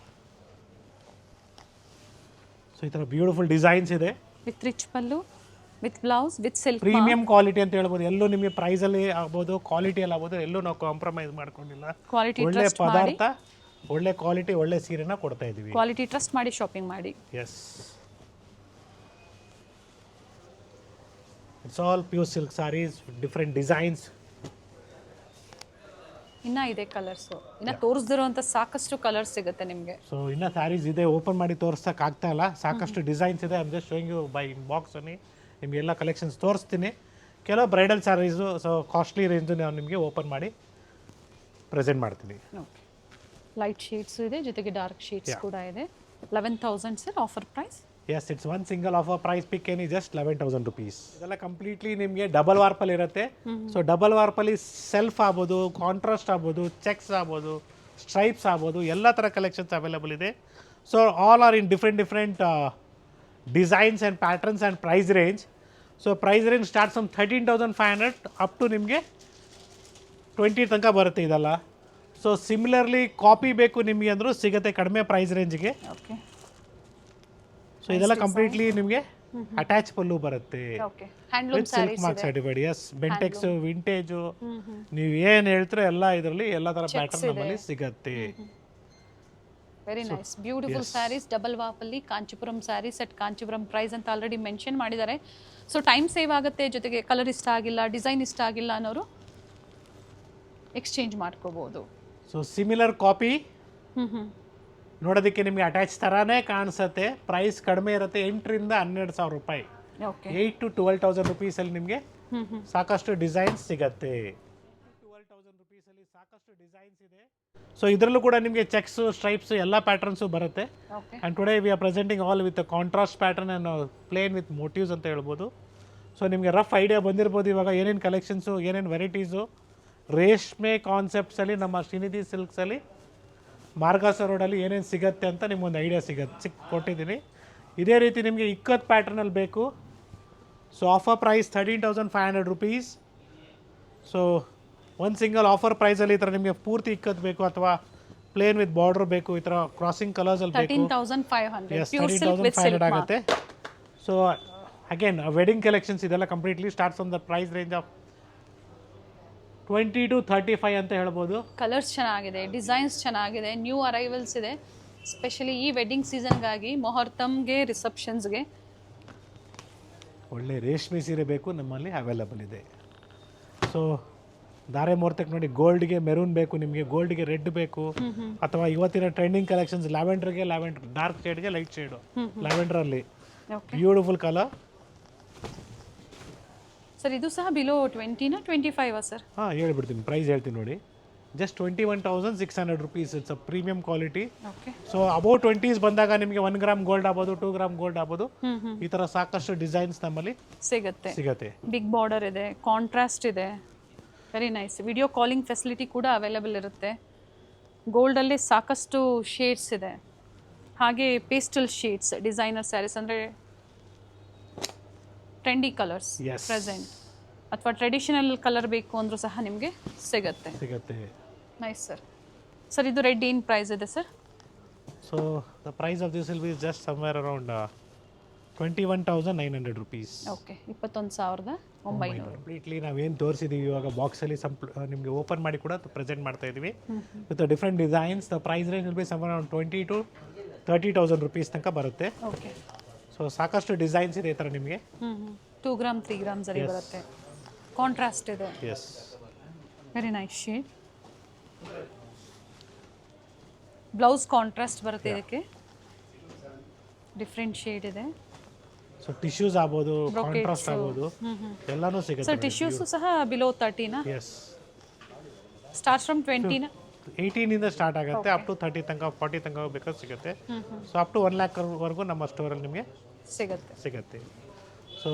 ಸೊ ಈ ಥರ ಬ್ಯೂಟಿಫುಲ್ ಡಿಸೈನ್ಸ್ ಇದೆ. With rich pallu, with blouse, with silk. Premium quality ಅಂತ ಹೇಳ್ಬೋದು. ಎಲ್ಲೂ ನಿಮಗೆ ಪ್ರೈಸಲ್ಲಿ ಆಗ್ಬೋದು, ಕ್ವಾಲಿಟಿಯಲ್ಲಿ ಆಗ್ಬೋದು, ಎಲ್ಲೂ ನಾವು ಕಾಂಪ್ರಮೈಸ್ ಮಾಡ್ಕೊಂಡಿಲ್ಲ. ಕ್ವಾಲಿಟಿ ಒಳ್ಳೆ ಟ್ರಸ್ಟ್ ಮಾಡಿ, ಪದಾರ್ಥ, ಒಳ್ಳೆ ಕ್ವಾಲಿಟಿ, ಒಳ್ಳೆ ಸೀರೆನ ಕೊಡ್ತಾ ಇದ್ದೀವಿ. ಕ್ವಾಲಿಟಿ ಟ್ರಸ್ಟ್ ಮಾಡಿ ಶಾಪಿಂಗ್ ಮಾಡಿ. Yes, it's all pure silk saris, different designs. ಇನ್ನ ಇದೆ ಕಲರ್ಸು, ಇನ್ನ ತೋರಿಸ್ದಿರೋಂಥ ಸಾಕಷ್ಟು ಕಲರ್ಸ್ ಸಿಗುತ್ತೆ ನಿಮಗೆ. ಸೊ ಇನ್ನೂ ಸ್ಯಾರೀಸ್ ಇದೆ, ಓಪನ್ ಮಾಡಿ ತೋರಿಸೋಕೆ ಆಗ್ತಾ ಇಲ್ಲ. ಸಾಕಷ್ಟು ಡಿಸೈನ್ಸ್ ಇದೆ. I'm just showing you by in box ಅನ್ನಿ ನಿಮಗೆಲ್ಲ ಕಲೆಕ್ಷನ್ಸ್ ತೋರಿಸ್ತೀನಿ. ಕೆಲವು bridal saris, so costly range ನಾನು ನಿಮಗೆ ಓಪನ್ ಮಾಡಿ ಪ್ರೆಸೆಂಟ್ ಮಾಡ್ತೀನಿ. ಓಕೆ, ಲೈಟ್ ಶೇಡ್ಸ್ ಇದೆ, ಜೊತೆಗೆ ಡಾರ್ಕ್ ಶೇಡ್ಸ್ ಕೂಡ ಇದೆ. 11,000 sir offer price. Yes, it's one single offer price pick any just 11,000 rupees. ಇದೆಲ್ಲ ಕಂಪ್ಲೀಟ್ಲಿ ನಿಮಗೆ ಡಬಲ್ ವಾರ್ಪಲ್ಲಿ ಇರುತ್ತೆ. ಸೊ ಡಬಲ್ ವಾರ್ಪಲ್ಲಿ ಸೆಲ್ಫ್ ಆಗ್ಬೋದು, ಕಾಂಟ್ರಾಸ್ಟ್ ಆಗ್ಬೋದು, ಚೆಕ್ಸ್ ಆಗ್ಬೋದು, ಸ್ಟ್ರೈಪ್ಸ್ ಆಗ್ಬೋದು, ಎಲ್ಲ ಥರ ಕಲೆಕ್ಷನ್ಸ್ ಅವೈಲೇಬಲ್ ಇದೆ. So all are in different designs and patterns and price range. So price range start from 13,500 up to ನಿಮಗೆ 20 ತನಕ ಬರುತ್ತೆ ಇದೆಲ್ಲ. ಸೊ ಸಿಮಿಲರ್ಲಿ ಕಾಪಿ ಬೇಕು ನಿಮಗೆ ಅಂದರೂ ಸಿಗುತ್ತೆ ಕಡಿಮೆ ಪ್ರೈಸ್ ರೇಂಜ್ಗೆ. ಓಕೆ, ಸೊ ಇದೆಲ್ಲ ಕಂಪ್ಲೀಟ್ಲಿ ನಿಮಗೆ ಅಟ್ಯಾಚ್ ಪಲ್ಲು ಬರುತ್ತೆ okay. Handloom with silk mark certified. Yes, Bentex, vintage, ನೀವು ಏನು ಹೇಳ್ತೀರೋ ಎಲ್ಲ ಇದರಲ್ಲಿ ಎಲ್ಲ ಥರ ಪ್ಯಾಟರ್ನ್ ನಮ್ಮಲ್ಲಿ ಸಿಗುತ್ತೆ. Very nice, beautiful sarees. Double ವಾಪಲ್ಲಿ ಕಾಂಚಿಪುರಂ ಸ್ಯಾರೀಸ್ ಅಟ್ ಕಾಂಚಿಪುರಂ ಪ್ರೈಸ್ ಅಂತ ಆಲ್ರೆಡಿ ಮೆನ್ಷನ್ ಮಾಡಿದ್ದಾರೆ. ಸೊ ಟೈಮ್ ಸೇವ್ ಆಗುತ್ತೆ, ಜೊತೆಗೆ ಕಲರ್ ಇಷ್ಟ ಆಗಿಲ್ಲ, ಡಿಸೈನ್ ಇಷ್ಟ ಆಗಿಲ್ಲ ಅನ್ನೋರು ಎಕ್ಸ್ಚೇಂಜ್ ಮಾಡ್ಕೋಬೋದು. ಸೊ ಸಿಮಿಲರ್ ಕಾಪಿ ನೋಡೋದಕ್ಕೆ ನಿಮಗೆ ಅಟ್ಯಾಚ್ ಥರನೇ ಕಾಣಿಸುತ್ತೆ. ಪ್ರೈಸ್ ಕಡಿಮೆ ಇರುತ್ತೆ, 8,000 to 12,000 ರೂಪಾಯಿ. ಓಕೆ, 8,000 to 12,000 rupees ಅಲ್ಲಿ ನಿಮಗೆ ಸಾಕಷ್ಟು ಡಿಸೈನ್ಸ್ ಸಿಗುತ್ತೆ. 12,000 rupees ಅಲ್ಲಿ ಸಾಕಷ್ಟು ಡಿಸೈನ್ಸ್ ಇದೆ. ಸೊ ಇದರಲ್ಲೂ ಕೂಡ ನಿಮಗೆ ಚೆಕ್ಸ್, ಸ್ಟ್ರೈಪ್ಸ್ ಎಲ್ಲ ಪ್ಯಾಟರ್ನ್ಸು ಬರುತ್ತೆ. Okay. And today we are presenting all with contrast pattern and plane with motives ಅಂತ ಹೇಳ್ಬೋದು. ಸೊ ನಿಮಗೆ ರಫ್ ಐಡಿಯಾ ಬಂದಿರ್ಬೋದು ಇವಾಗ ಏನೇನು ಕಲೆಕ್ಷನ್ಸು, ಏನೇನು ವೆರೈಟೀಸು. ರೇಷ್ಮೆ ಕಾನ್ಸೆಪ್ಟ್ಸಲ್ಲಿ ನಮ್ಮ ಶ್ರೀನಿಧಿ ಸಿಲ್ಕ್ಸಲ್ಲಿ ಮಾರ್ಗಾಸ ರೋಡಲ್ಲಿ ಏನೇನು ಸಿಗುತ್ತೆ ಅಂತ ನಿಮ್ಗೊಂದು ಐಡಿಯಾ ಕೊಟ್ಟಿದ್ದೀನಿ. ಇದೇ ರೀತಿ ನಿಮಗೆ ಇಕ್ಕತ್ ಪ್ಯಾಟರ್ನಲ್ಲಿ ಬೇಕು. So offer price 13,500 rupees. So ಒಂದು ಸಿಂಗಲ್ ಆಫರ್ ಪ್ರೈಸಲ್ಲಿ ಈ ಥರ ನಿಮಗೆ ಪೂರ್ತಿ ಇಕ್ಕತ್ ಬೇಕು ಅಥವಾ ಪ್ಲೇನ್ ವಿತ್ ಬಾರ್ಡರ್ ಬೇಕು, ಈ ಥರ ಕ್ರಾಸಿಂಗ್ ಕಲರ್ಸಲ್ಲಿ ಬೇಕು. 13,500 ಎಸ್, 13,500 ಆಗುತ್ತೆ. ಸೊ ಅಗೇನ್ ವೆಡ್ಡಿಂಗ್ ಕಲೆಕ್ಷನ್ಸ್ ಇದೆಲ್ಲ completely start from the price range of 20 to 35 ಅಂತ ಹೇಳ್ಬೋದು. ಕಲರ್ಸ್ ಚೆನ್ನಾಗಿದೆ, ಡಿಸೈನ್ಸ್ ಚೆನ್ನಾಗಿದೆ, ನ್ಯೂ ಅರೈವಲ್ಸ್ ಇದೆ. ಸ್ಪೆಷಲಿ ಈ ವೆಡ್ಡಿಂಗ್ ಸೀಸನ್ಗಾಗಿ, ಮುಹೂರ್ತಮ್ಗೆ, ರಿಸೆಪ್ಷನ್ಸ್ಗೆ ಒಳ್ಳೆ ರೇಷ್ಮೆ ಸೀರೆ ಬೇಕು ನಮ್ಮಲ್ಲಿ ಅವೈಲಬಲ್ ಇದೆ. ಸೊ ಧಾರೆ ಮುಹೂರ್ತಕ್ಕೆ ನೋಡಿ, ಗೋಲ್ಡ್ಗೆ ಮೆರೂನ್ ಬೇಕು ನಿಮಗೆ, ಗೋಲ್ಡ್ಗೆ ರೆಡ್ ಬೇಕು, ಅಥವಾ ಇವತ್ತಿನ ಟ್ರೆಂಡಿಂಗ್ ಕಲೆಕ್ಷನ್ಸ್ ಲ್ಯಾವೆಂಡರ್ಗೆ ಲ್ಯಾವೆಂಡರ್, ಡಾರ್ಕ್ ಶೇಡ್ಗೆ ಲೈಟ್ ಶೇಡು, ಲ್ಯಾವೆಂಡರಲ್ಲಿ ಬ್ಯೂಟಿಫುಲ್ ಕಲರ್. ಸರ್ ಇದು ಸಹ ಬಿಲೋ 20 25 ಸರ್? ಹಾಂ, ಹೇಳ್ಬಿಡ್ತೀನಿ, ಪ್ರೈಸ್ ಹೇಳ್ತೀನಿ ನೋಡಿ. Just 21,600 rupees. It's a premium quality. Okay. So above 20s ಬಂದಾಗ ನಿಮಗೆ 1 ಗ್ರಾಮ್ ಗೋಲ್ಡ್ ಆಗ್ಬೋದು, 2 ಗ್ರಾಮ್ ಗೋಲ್ಡ್ ಆಗ್ಬೋದು, ಈ ಥರ ಸಾಕಷ್ಟು ಡಿಸೈನ್ಸ್ ನಮ್ಮಲ್ಲಿ ಸಿಗುತ್ತೆ. ಸಿಗುತ್ತೆ. ಬಿಗ್ ಬಾರ್ಡರ್ ಇದೆ, ಕಾಂಟ್ರಾಸ್ಟ್ ಇದೆ. Very nice. Video calling facility ಕೂಡ ಅವೈಲೇಬಲ್ ಇರುತ್ತೆ. ಗೋಲ್ಡಲ್ಲಿ ಸಾಕಷ್ಟು ಶೇಡ್ಸ್ ಇದೆ, ಹಾಗೆ ಪೇಸ್ಟಲ್ ಶೇಡ್ಸ್, ಡಿಸೈನರ್ ಸ್ಯಾರೀಸ್ ಅಂದರೆ ಟ್ರೆಂಡಿ ಕಲರ್ಸ್ Yes. ಪ್ರೆಸೆಂಟ್, ಅಥವಾ ಟ್ರೆಡಿಷನಲ್ ಕಲರ್ ಬೇಕು ಅಂದರೂ ಸಹ ನಿಮಗೆ ಸಿಗುತ್ತೆ. Nice sir. ಸರ್ ಇದು ರೆಡ್ ಏನು ಪ್ರೈಸ್ ಇದೆ sir? So the price of this will be just somewhere around 21,900 rupees. Okay, 21,900. Completely ನಾವೇನು ತೋರಿಸಿದ್ದೀವಿ ಇವಾಗ ಬಾಕ್ಸಲ್ಲಿ ನಿಮಗೆ ಓಪನ್ ಮಾಡಿ ಕೂಡ ಪ್ರೆಸೆಂಟ್ ಮಾಡ್ತಾ ಇದ್ದೀವಿ with different designs. The price range will be somewhere around 20,000 to 30,000 rupees ತನಕ ಬರುತ್ತೆ. ಓಕೆ. ಸೊ ಸಾಕಷ್ಟು ಡಿಸೈನ್ಸ್ ಇದೆ ಈ ಥರ ನಿಮಗೆ. 2 ಗ್ರಾಮ್ 3 ಗ್ರಾಮ್ ಸರಿ ಬರುತ್ತೆ. ಕಾಂಟ್ರಾಸ್ಟ್ ಇದೆ. Yes, very nice shade. Blouse contrast ಬರುತ್ತೆ ಇದಕ್ಕೆ. ಡಿಫ್ರೆಂಟ್ ಶೇಡ್ ಇದೆ. ಸೊ ಟಿಶ್ಯೂಸ್ ಆಗ್ಬೋದು, ಕಾಂಟ್ರಾಸ್ಟ್ ಆಗ್ಬೋದು, ಎಲ್ಲಾನು ಸಿಗುತ್ತೆ. ಸರ್ ಟಿಶ್ಯೂಸು ಸಹ ಬಿಲೋ 30ನಾ? ಎಸ್, ಸ್ಟಾರ್ಟ್ ಫ್ರಮ್ 20ನಾ? 18 ಇಂದ ಸ್ಟಾರ್ಟ್ ಆಗುತ್ತೆ, ಅಪ್ ಟು 30 ತನಕ 40 ತನಕ ಬೇಕಾದ್ರೆ ಸಿಗುತ್ತೆ. ಸೊ ಅಪ್ ಟು 1 lakh ವರೆಗೂ ನಮ್ಮ ಸ್ಟೋರಲ್ಲಿ ನಿಮಗೆ ಸಿಗುತ್ತೆ. ಸೊ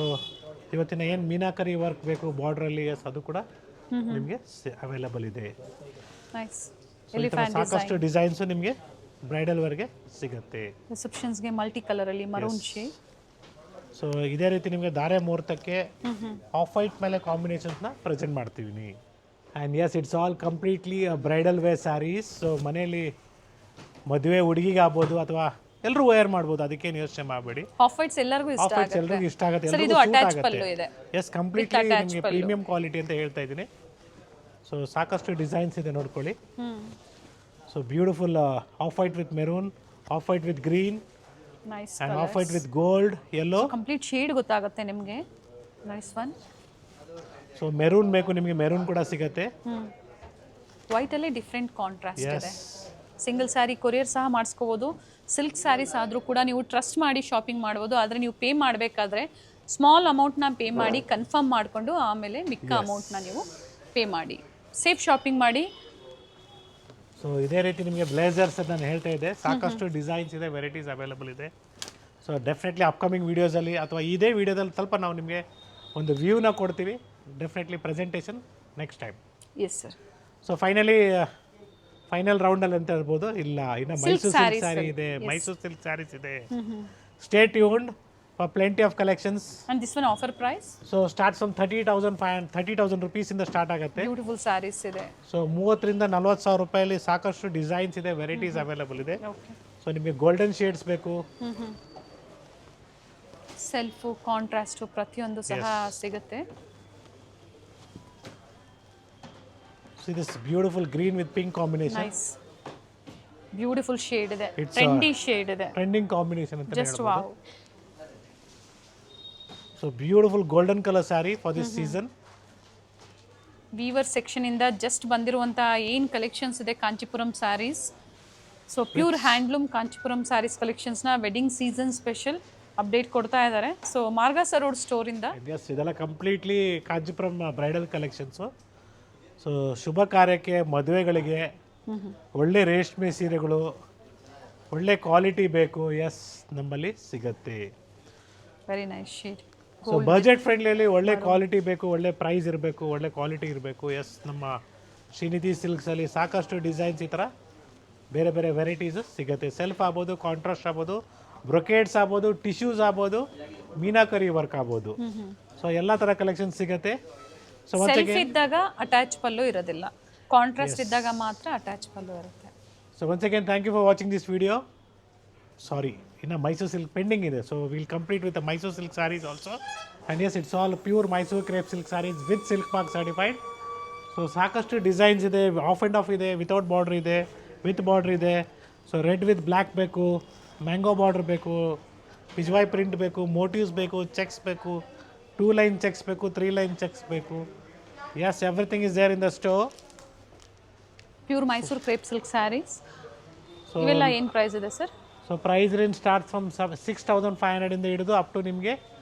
ಇವತ್ತಿನ ಏನು ಮೀನಾಕರಿ ವರ್ಕ್ ಬೇಕು ಬಾರ್ಡ್ರಲ್ಲಿ, ಎಸ್ ಅದು ಕೂಡ ನಿಮಗೆ ಅವೈಲಬಲ್ ಇದೆ. ನೈಸ್. So, ಈ ಥರ ಸಾಕಷ್ಟು ಡಿಸೈನ್ಸು ನಿಮಗೆ ಬ್ರೈಡಲ್ ವರ್ಗೆ ಸಿಗುತ್ತೆ. ರಿಸೆಪ್ಷನ್ಸ್ಗೆ ಮಲ್ಟಿ ಕಲರಲ್ಲಿ ಮರೂನ್ ಶೇಡ್. ಸೊ ಇದೇ ರೀತಿ ನಿಮಗೆ ಧಾರೆ ಮುಹೂರ್ತಕ್ಕೆ ಆಫ್ ವೈಟ್ ಮೇಲೆ ಕಾಂಬಿನೇಷನ್ಸ್ನ ಪ್ರೆಸೆಂಟ್ ಮಾಡ್ತೀವಿ. And yes, it's all completely bridal wear saris. So ಮನೆಯಲ್ಲಿ ಮದುವೆ ಹುಡುಗಿಗೆ ಆಗ್ಬೋದು ಅಥವಾ ಎಲ್ಲರೂ ವೇರ್ ಮಾಡ್ಬೋದು, ಅದಕ್ಕೇನು ಯೋಚನೆ ಮಾಡಬೇಡಿ. ಆಫ್ ವೈಟ್ಸ್ ಎಲ್ಲರಿಗೂ ಇಷ್ಟ ಆಫ್ ವೈಟ್ಸ್ ಎಲ್ಲರಿಗೂ ಇಷ್ಟ ಆಗುತ್ತೆ, ಸರ್. ಇದು ಎಲ್ಲರಿಗೂ ಸೂಟ್ ಅಟ್ಯಾಚ್ ಪಲ್ಲು ಆಗುತ್ತೆ. ಇದೆ. ಎಸ್, ಕಂಪ್ಲೀಟ್ಲಿ ನಿಮಗೆ ಪ್ರೀಮಿಯಂ ಕ್ವಾಲಿಟಿ ಅಂತ ಹೇಳ್ತಾ ಇದ್ದೀನಿ. ಸೊ ಸಾಕಷ್ಟು ಡಿಸೈನ್ಸ್ ಇದೆ ನೋಡ್ಕೊಳ್ಳಿ. So beautiful of white with maroon, of white with green, nice. And of white with gold, yellow. Complete shade ಗೊತ್ತಾಗುತ್ತೆ ನಿಮಗೆ. Nice one. ಸೊ ಮೆರೂನ್ ಬೇಕು ನಿಮಗೆ, ಮೆರೂನ್ ಕೂಡ ಸಿಗುತ್ತೆ. ವೈಟ್ ಅಲ್ಲಿ ಡಿಫ್ರೆಂಟ್ ಕಾಂಟ್ರಾಸ್ಟ್ ಇದೆ. ಸಿಂಗಲ್ ಸ್ಯಾರಿ ಕೊರಿಯರ್ ಸಹ ಮಾಡಿಸ್ಕೋಬೋದು. ಸಿಲ್ಕ್ ಸ್ಯಾರೀಸ್ ಆದರೂ ಕೂಡ ನೀವು ಟ್ರಸ್ಟ್ ಮಾಡಿ ಶಾಪಿಂಗ್ ಮಾಡ್ಬೋದು. ಆದರೆ ನೀವು ಪೇ ಮಾಡಬೇಕಾದ್ರೆ ಸ್ಮಾಲ್ ಅಮೌಂಟ್ನ ಪೇ ಮಾಡಿ ಕನ್ಫರ್ಮ್ ಮಾಡಿಕೊಂಡು ಆಮೇಲೆ ಮಿಕ್ಕ ಅಮೌಂಟ್ನ ನೀವು ಪೇ ಮಾಡಿ ಸೇಫ್ ಶಾಪಿಂಗ್ ಮಾಡಿ. ಸೊ ಇದೇ ರೀತಿ ನಿಮಗೆ ಬ್ಲೇಸರ್ಸ್ ನಾನು ಹೇಳ್ತಾ ಇದ್ದೆ, ಸಾಕಷ್ಟು ಡಿಸೈನ್ಸ್ ಇದೆ, ವೆರೈಟೀಸ್ ಅವೈಲೇಬಲ್ ಇದೆ. ಸೊ ಡೆಫಿನೆಟ್ಲಿ ಅಪ್ಕಮಿಂಗ್ ವೀಡಿಯೋಸಲ್ಲಿ ಅಥವಾ ಇದೇ ವೀಡಿಯೋದಲ್ಲಿ ಸ್ವಲ್ಪ ನಾವು ನಿಮಗೆ ಒಂದು ವ್ಯೂನ ಕೊಡ್ತೀವಿ. Definitely presentation next time. Yes sir. So final ರೌಂಡಲ್ಲಿ ಅಂತ ಹೇಳ್ಬೋದು. ಇಲ್ಲ, ಇನ್ನು ಮೈಸೂರು ಸಿಲ್ಕ್ ಸ್ಯಾರಿ ಇದೆ, ಮೈಸೂರು ಸಿಲ್ಕ್ ಸ್ಯಾರೀಸ್ ಇದೆ. Stay tuned for plenty of collections. And this one offer price. So start from 30,000 rupees start ಆಗುತ್ತೆ. ಬ್ಯೂಟಿಫುಲ್ ಸ್ಯಾರೀಸ್ ಇದೆ. ಸೊ 30,000 to 40,000 ರೂಪಾಯಲ್ಲಿ ಸಾಕಷ್ಟು ಡಿಸೈನ್ಸ್ ಇದೆ, ವೆರೈಟೀಸ್ ಅವೈಲೇಬಲ್ ಇದೆ. ಸೊ ನಿಮಗೆ ಗೋಲ್ಡನ್ ಶೇಡ್ಸ್ ಬೇಕು, ಸೆಲ್ಫು, ಕಾಂಟ್ರಾಸ್ಟು ಪ್ರತಿಯೊಂದು ಸಹ ಸಿಗುತ್ತೆ. See this beautiful green with pink combination. Nice. Beautiful shade ಇದೆ, ಟ್ರೆಂಡಿ ಶೇಡ್ ಇದೆ, Trending combination ಅಂತ just wow. So beautiful golden color saree for this season. Weaver section ಇಂದ just ಬಂದಿರುವಂಥ ಏನು ಕಲೆಕ್ಷನ್ಸ್ ಇದೆ Kancheepuram sarees. So pure handloom Kancheepuram sarees ಕಲೆಕ್ಷನ್ಸ್ನ ವೆಡ್ಡಿಂಗ್ ಸೀಸನ್ ಸ್ಪೆಷಲ್ ಅಪ್ಡೇಟ್ ಕೊಡ್ತಾ ಇದ್ದಾರೆ. ಸೊ ಮಾರ್ಗಾಸ ರೋಡ್ ಸ್ಟೋರಿಂದ. ಎಸ್, ಇದೆಲ್ಲ completely Kancheepuram bridal collections. So ಶುಭ ಕಾರ್ಯಕ್ಕೆ, ಮದುವೆಗಳಿಗೆ ಒಳ್ಳೆ ರೇಷ್ಮೆ ಸೀರೆಗಳು, ಒಳ್ಳೆ ಕ್ವಾಲಿಟಿ ಬೇಕು, ಎಸ್ ನಮ್ಮಲ್ಲಿ ಸಿಗತ್ತೆ. Very nice shade. So budget ಫ್ರೆಂಡ್ಲಿಯಲ್ಲಿ ಒಳ್ಳೆ ಕ್ವಾಲಿಟಿ ಬೇಕು, ಒಳ್ಳೆ ಪ್ರೈಸ್ ಇರಬೇಕು, ಒಳ್ಳೆ ಕ್ವಾಲಿಟಿ ಇರಬೇಕು. ಎಸ್, ನಮ್ಮ ಶ್ರೀನಿಧಿ ಸಿಲ್ಕ್ಸಲ್ಲಿ ಸಾಕಷ್ಟು ಡಿಸೈನ್ಸ್ ಈ ಥರ ಬೇರೆ ಬೇರೆ ವೆರೈಟೀಸು ಸಿಗುತ್ತೆ. ಸೆಲ್ಫ್ ಆಗ್ಬೋದು, ಕಾಂಟ್ರಾಸ್ಟ್ ಆಗ್ಬೋದು, ಬ್ರೊಕೇಡ್ಸ್ ಆಗ್ಬೋದು, ಟಿಶ್ಯೂಸ್ ಆಗ್ಬೋದು, ಮೀನಾಕರಿ ವರ್ಕ್ ಆಗ್ಬೋದು. ಸೊ ಎಲ್ಲ ಥರ ಕಲೆಕ್ಷನ್ ಸಿಗುತ್ತೆ. ಸೊ ಸೆಲ್ಫ್ ಇದ್ದಾಗ ಅಟ್ಯಾಚ್ ಪಲ್ಲು ಇರೋದಿಲ್ಲ, ಕಾಂಟ್ರಾಸ್ಟ್ ಇದ್ದಾಗ ಮಾತ್ರ ಅಟ್ಯಾಚ್ ಪಲ್ಲು ಇರುತ್ತೆ. So once again thank you for watching this video. Sorry, ಇನ್ನು ಮೈಸೂರು ಸಿಲ್ಕ್ ಪೆಂಡಿಂಗ್ ಇದೆ. So will complete with Mysuru silk sarees also. And yes, it's all pure Mysuru crepe silk saris with silk mark certified. So ಸಾಕಷ್ಟು designs ಇದೆ, off and off ಇದೆ, without border ಇದೆ, with border ಇದೆ. So red with black ಬೇಕು, mango border ಬೇಕು, pichwai print ಬೇಕು, motifs ಬೇಕು, checks ಬೇಕು, 2 line ಚೆಕ್ಸ್ ಬೇಕು, 3 line ಚೆಕ್ಸ್ ಬೇಕು. Yes, everything is there in the store. Pure Mysuru crepe silk saris. ಇವೆಲ್ಲ ಏನು ಪ್ರೈಸ್ ಇದೆ sir? So price range start from 6,500 ಇಂದ ಹಿಡಿದು ಅಪ್ ಟು ನಿಮಗೆ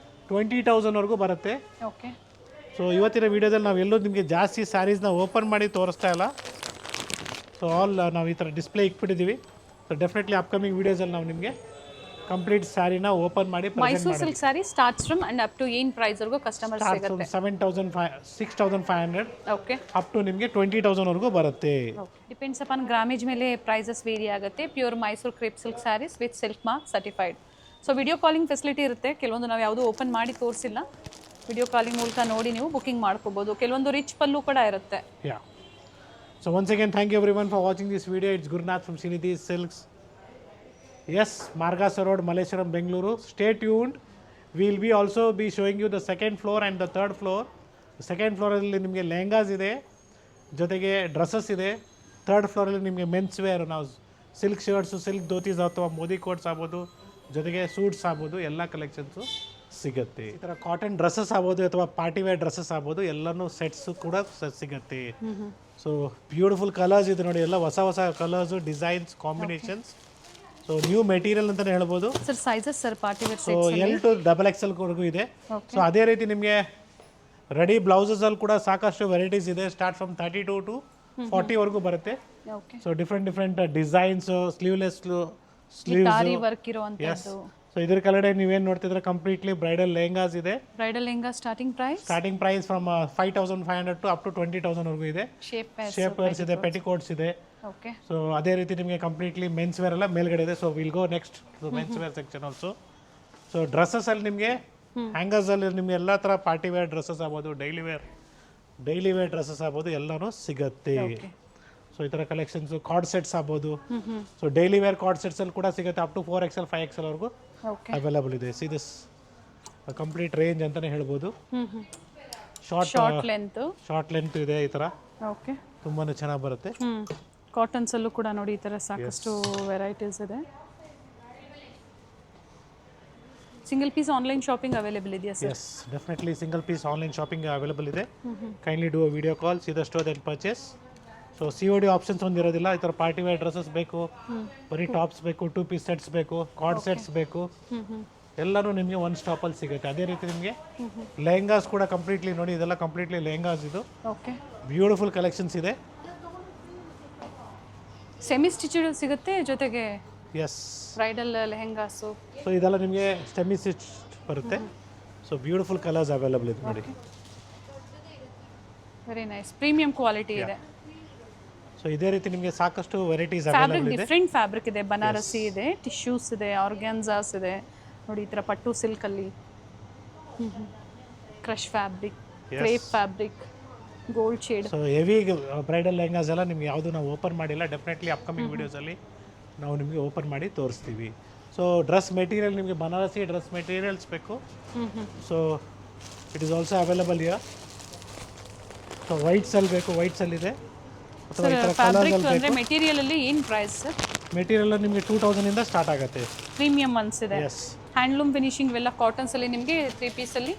20,000 ವರೆಗೂ ಬರುತ್ತೆ. ಓಕೆ. ಸೊ ಇವತ್ತಿನ ವಿಡಿಯೋದಲ್ಲಿ ನಾವು ಎಲ್ಲೂ ನಿಮಗೆ ಜಾಸ್ತಿ ಸ್ಯಾರೀಸ್ನ ಓಪನ್ ಮಾಡಿ ತೋರಿಸ್ತಾ ಇಲ್ಲ. ಸೊ ಆಲ್ ನಾವು ಈ ಥರ ಡಿಸ್ಪ್ಲೇ ಇಟ್ಬಿಟ್ಟಿದ್ದೀವಿ. ಸೊ ಡೆಫಿನೆಟ್ಲಿ ಅಪ್ಕಮಿಂಗ್ ವೀಡಿಯೋಸಲ್ಲಿ ನಾವು ನಿಮಗೆ ಕಂಪ್ಲೀಟ್ ಸ್ಯಾರಿನ ಓಪನ್ ಮಾಡಿ Mysuru silk sari starts from and up to ಏನು ಪ್ರೈಸ್ವರೆಗೂ ಕಸ್ಟಮರ್ ಸಿಗುತ್ತೆ? 6,500 ಓಕೆ, ಅಪ್ ಟು ನಿಮಗೆ 20,000ವರೆಗೂ ಬರುತ್ತೆ. ಡಿಪೆಂಡ್ಸ್ ಅಪಾನ್ ಗ್ರಾಮೇಜ್ ಮೇಲೆ ಪ್ರೈಸಸ್ ವೇರಿ ಆಗುತ್ತೆ. Pure Mysuru crepe silk saris with silk mark certified. So video calling facility ಇರುತ್ತೆ. ಕೆಲವೊಂದು ನಾವು ಯಾವುದೂ ಓಪನ್ ಮಾಡಿ ತೋರಿಸಿಲ್ಲ, ವಿಡಿಯೋ ಕಾಲಿಂಗ್ ಮೂಲಕ ನೋಡಿ ನೀವು ಬುಕಿಂಗ್ ಮಾಡ್ಕೋಬೋದು. ಕೆಲವೊಂದು ರಿಚ್ ಪಲ್ಲು ಕೂಡ ಇರುತ್ತೆ. Yeah. So once again, thank you everyone for watching this video. It's Gurnath from Srinidhi Silks. Yes, Margasa Road, Malleshwaram, Bengaluru. Stay tuned. We'll be also be showing you the second floor and the third floor. The second floor ಅಲ್ಲಿ ನಿಮಗೆ ಲೆಹಂಗಾಸ್ ಇದೆ, ಜೊತೆಗೆ dresses ಇದೆ. Third ಫ್ಲೋರಲ್ಲಿ ನಿಮಗೆ men's wear, ನಾವು silk shirts, silk dhotis ಅಥವಾ Modi quotes ಆಗ್ಬೋದು, ಜೊತೆಗೆ ಸೂಟ್ಸ್ ಆಗ್ಬೋದು, ಎಲ್ಲ ಕಲೆಕ್ಷನ್ಸು ಸಿಗುತ್ತೆ. ಈ ಥರ ಕಾಟನ್ ಡ್ರೆಸ್ಸಸ್ ಆಗ್ಬೋದು ಅಥವಾ ಪಾರ್ಟಿ ವೇರ್ ಡ್ರೆಸ್ಸಸ್ ಆಗ್ಬೋದು, ಎಲ್ಲನೂ ಸೆಟ್ಸು ಕೂಡ ಸಿಗುತ್ತೆ. ಸೊ ಬ್ಯೂಟಿಫುಲ್ ಕಲರ್ಸ್ ಇದೆ ನೋಡಿ, ಎಲ್ಲ ಹೊಸ ಹೊಸ colours, designs, combinations. So new material ಅಂತಲೇ ಹೇಳ್ಬೋದು. Sir sizes sir party wear so L to XXL ಇದೆ. ಸೊ ಅದೇ ರೀತಿ ನಿಮಗೆ ರೆಡಿ ಬ್ಲೌಸಸಲ್ಲಿ ಕೂಡ ಸಾಕಷ್ಟು ವೆರೈಟೀಸ್ ಇದೆ. ಸ್ಟಾರ್ಟ್ ಫ್ರಮ್ 32 to 40ವರೆಗೂ ಬರುತ್ತೆ. Okay, so different designs, sleeveless aari work ಇರುವಂತದ್ದು. ಸೊ ಇದ್ರ ಕೆಳಗಡೆ ನೀವೇನು ನೋಡ್ತಿದ್ರೆ ಕಂಪ್ಲೀಟ್ಲಿ ಬ್ರೈಡಲ್ ಲೆಹಂಗಾಸ್ ಇದೆ. Bridal lehenga starting price from 5,500 to up to 20,000ವರೆಗೂ ಇದೆ. ಶೇಪರ್ಸ್ ಇದೆ, ಪೆಟಿಕೋಟ್ಸ್ ಇದೆ. ಓಕೆ, ಸೊ ಅದೇ ರೀತಿ ನಿಮಗೆ ಕಂಪ್ಲೀಟ್ಲಿ ಮೆನ್ಸ್ ವೇರ್ ಎಲ್ಲ ಮೇಲ್ಗಡೆ ಇದೆ. So will go next men's wear section also. So dresses ಅಲ್ಲಿ ನಿಮಗೆ ಹ್ಯಾಂಗರ್ಸ್ ಅಲ್ಲಿ ನಿಮಗೆ ಎಲ್ಲ ಥರ ಪಾರ್ಟಿ ವೇರ್ ಡ್ರೆಸ್ಸಸ್ ಆಗ್ಬೋದು, ಡೈಲಿ ವೇರ್ ಡ್ರೆಸ್ಸಸ್ ಆಗ್ಬೋದು, ಎಲ್ಲನೂ ಸಿಗುತ್ತೆ. ಸೊ ಈ ಥರ ಕಲೆಕ್ಷನ್ಸು, ಕಾರ್ಡ್ ಸೆಟ್ಸ್ ಆಗ್ಬೋದು. So daily wear card sets ಅಲ್ಲಿ ಕೂಡ ಸಿಗುತ್ತೆ. ಅಪ್ ಟು 4XL 5XL ವರೆಗೂ ಅವೈಲಬಲ್ ಇದೆ. ಸಿ ದಿಸ್ ಕಂಪ್ಲೀಟ್ ರೇಂಜ್ ಅಂತಾನೆ ಹೇಳ್ಬೋದು. ಶಾರ್ಟ್ ಲೆಂತ್ ಇದೆ. ಈ ಥರ ಓಕೆ, ತುಂಬಾನೇ ಚೆನ್ನಾಗಿ ಬರುತ್ತೆ. ಕಾಟನ್ಸ್ ಅಲ್ಲೂ ಕೂಡ ನೋಡಿ ಈ ಥರ ಸಾಕಷ್ಟು ವೆರೈಟೀಸ್ ಇದೆ. Single piece online shopping available ಇದೆಯಾ sir? Yes, definitely single piece online shopping available ಇದೆ. Kindly do a video call, see the store then purchase. So COD options ಒಂದಿರೋದಿಲ್ಲ. ಈ ಥರ ಪಾರ್ಟಿ ವೇರ್ ಡ್ರೆಸ್ಸಸ್ ಬೇಕು, ಬರೀ ಟಾಪ್ಸ್ ಬೇಕು, 2 piece sets ಬೇಕು, card sets ಬೇಕು, ಎಲ್ಲನೂ ನಿಮಗೆ ಒನ್ ಸ್ಟಾಪಲ್ಲಿ ಸಿಗುತ್ತೆ. ಅದೇ ರೀತಿ ನಿಮಗೆ ಲೆಹಂಗಾಸ್ ಕೂಡ ಕಂಪ್ಲೀಟ್ಲಿ ನೋಡಿ, ಇದೆಲ್ಲ ಕಂಪ್ಲೀಟ್ಲಿ ಲೆಹಂಗಾಸ್. ಇದು ಓಕೆ, ಬ್ಯೂಟಿಫುಲ್ ಕಲೆಕ್ಷನ್ಸ್ ಇದೆ. ಸೆಮಿ ಸ್ಟಿಚ್ಡ್ ಸಿಗುತ್ತೆ, ಜೊತೆಗೆ ಎಸ್ ಬ್ರೈಡಲ್ ಲೆಹಂಗಾಸು. ಸೊ ಇದೆಲ್ಲ ನಿಮಗೆ ಸೆಮಿ ಸ್ಟಿಚ್ ಬರುತ್ತೆ. ಸೊ ಬ್ಯೂಟಿಫುಲ್ ಕಲರ್ಸ್ ಅವೈಲಬಲ್ ಇದೆ ನೋಡಿ. ವೆರಿ ನೈಸ್, ಪ್ರೀಮಿಯಂ ಕ್ವಾಲಿಟಿ ಇದೆ. ಸೊ ಇದೇ ರೀತಿ ನಿಮಗೆ ಸಾಕಷ್ಟು ವೆರೈಟೀಸ್ ಫ್ಯಾಬ್ರಿಕ್ ಅವೈಲಬಲ್ ಇದೆ. ಡಿಫ್ರೆಂಟ್ ಫ್ಯಾಬ್ರಿಕ್ ಇದೆ, ಬನಾರಸಿ ಇದೆ, ಟಿಶ್ಯೂಸ್ ಇದೆ, ಆರ್ಗ್ಯಾನ್ಸಾಸ್ ಇದೆ ನೋಡಿ. ಈ ಥರ ಪಟ್ಟು ಸಿಲ್ಕಲ್ಲಿ crush fabric, crepe fabric, gold shade. So heavy bridal lehengas ಎಲ್ಲ ನಿಮ್ಗೆ ಯಾವುದು ನಾವು ಓಪನ್ ಮಾಡಿಲ್ಲ. ಡೆಫಿನೆಟ್ಲಿ ಅಪ್ಕಮಿಂಗ್ ವಿಡಿಯೋಸಲ್ಲಿ ನಾವು ನಿಮಗೆ ಓಪನ್ ಮಾಡಿ ತೋರಿಸ್ತೀವಿ. ಸೊ ಡ್ರೆಸ್ ಮೆಟೀರಿಯಲ್ ನಿಮಗೆ ಬನಾರಸಿ ಡ್ರೆಸ್ ಮೆಟೀರಿಯಲ್ಸ್ ಬೇಕು. So it is also available here. So ವೈಟ್ಸಲ್ಲಿ ಬೇಕು, ವೈಟ್ಸಲ್ಲಿ ಇದೆ. ಅಥವಾ ಈ ಥರ ಕಲರ್ಸಲ್ಲಿ ಬೇಕು. ಮೆಟೀರಿಯಲ್ ಅಲ್ಲಿ ಏನು ಪ್ರೈಸ್ ಸರ್? ಮೆಟೀರಿಯಲ್ ನಿಮಗೆ 2,000 ಇಂದ ಸ್ಟಾರ್ಟ್ ಆಗುತ್ತೆ. ಪ್ರೀಮಿಯಂ ಒನ್ಸ್ ಇದೆ. ಎಸ್, ಹ್ಯಾಂಡ್ಲೂಮ್ ಫಿನಿಶಿಂಗ್ ಇವೆಲ್ಲ ಕಾಟನ್ಸ್ ಅಲ್ಲಿ ನಿಮಗೆ 3 ಪೀಸಲ್ಲಿ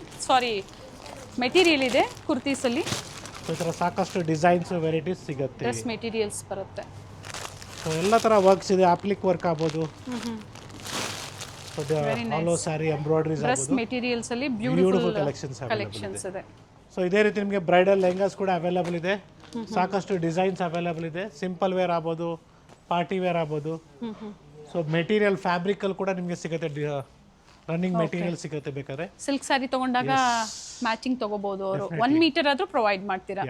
ಮೆಟೀರಿಯಲ್ ಇದೆ. ಕುರ್ತೀಸಲ್ಲಿ ಸೊ ಈ ಥರ ಸಾಕಷ್ಟು ಡಿಸೈನ್ಸ್ ವೆರೈಟೀಸ್ ಸಿಗುತ್ತೆ. ಡ್ರೆಸ್ ಮೆಟೀರಿಯಲ್ಸ್ ಬರುತ್ತೆ. ಸೊ ಎಲ್ಲ ಥರ ವರ್ಕ್ಸ್ ಇದೆ. ಅಪ್ಲಿಕ್ ವರ್ಕ್ ಆಗ್ಬೋದು, ಆಲ್ ಸ್ಯಾರಿ ಎಂಬ್ರಾಯ್ಡ್ರೀಸ್ ಡ್ರೆಸ್ ಆಗ್ಬೋದು, ಮೆಟೀರಿಯಲ್ಸ್ ಅಲ್ಲಿ ಬ್ಯೂಟಿಫುಲ್ ಬ್ಯೂಟಿಫುಲ್ ಕಲೆಕ್ಷನ್ಸ್ ಇದೆ. ಸೊ ಇದೇ ರೀತಿ ನಿಮಗೆ ಬ್ರೈಡಲ್ ಲೆಹಂಗಾಸ್ ಕೂಡ ಅವೈಲಬಲ್ ಇದೆ. ಸಾಕಷ್ಟು ಡಿಸೈನ್ಸ್ ಅವೈಲಬಲ್ ಇದೆ. ಸಿಂಪಲ್ ವೇರ್ ಆಗ್ಬೋದು, ಪಾರ್ಟಿ ವೇರ್ ಆಗ್ಬೋದು. ಸೊ ಮೆಟೀರಿಯಲ್ ಫ್ಯಾಬ್ರಿಕಲ್ಲಿ ಕೂಡ ನಿಮಗೆ ಸಿಗುತ್ತೆ, ರನ್ನಿಂಗ್ ಮೆಟೀರಿಯಲ್ ಸಿಗುತ್ತೆ. ಬೇಕಾದ್ರೆ ಸಿಲ್ಕ್ ಸ್ಯಾರಿ ತಗೊಂಡಾಗ ಮ್ಯಾಚಿಂಗ್ ತಗೋಬಹುದು ಅವರು. 1 ಮೀಟರ್ ಆದ್ರೂ ಪ್ರೊವೈಡ್ ಮಾಡ್ತೀರಾ?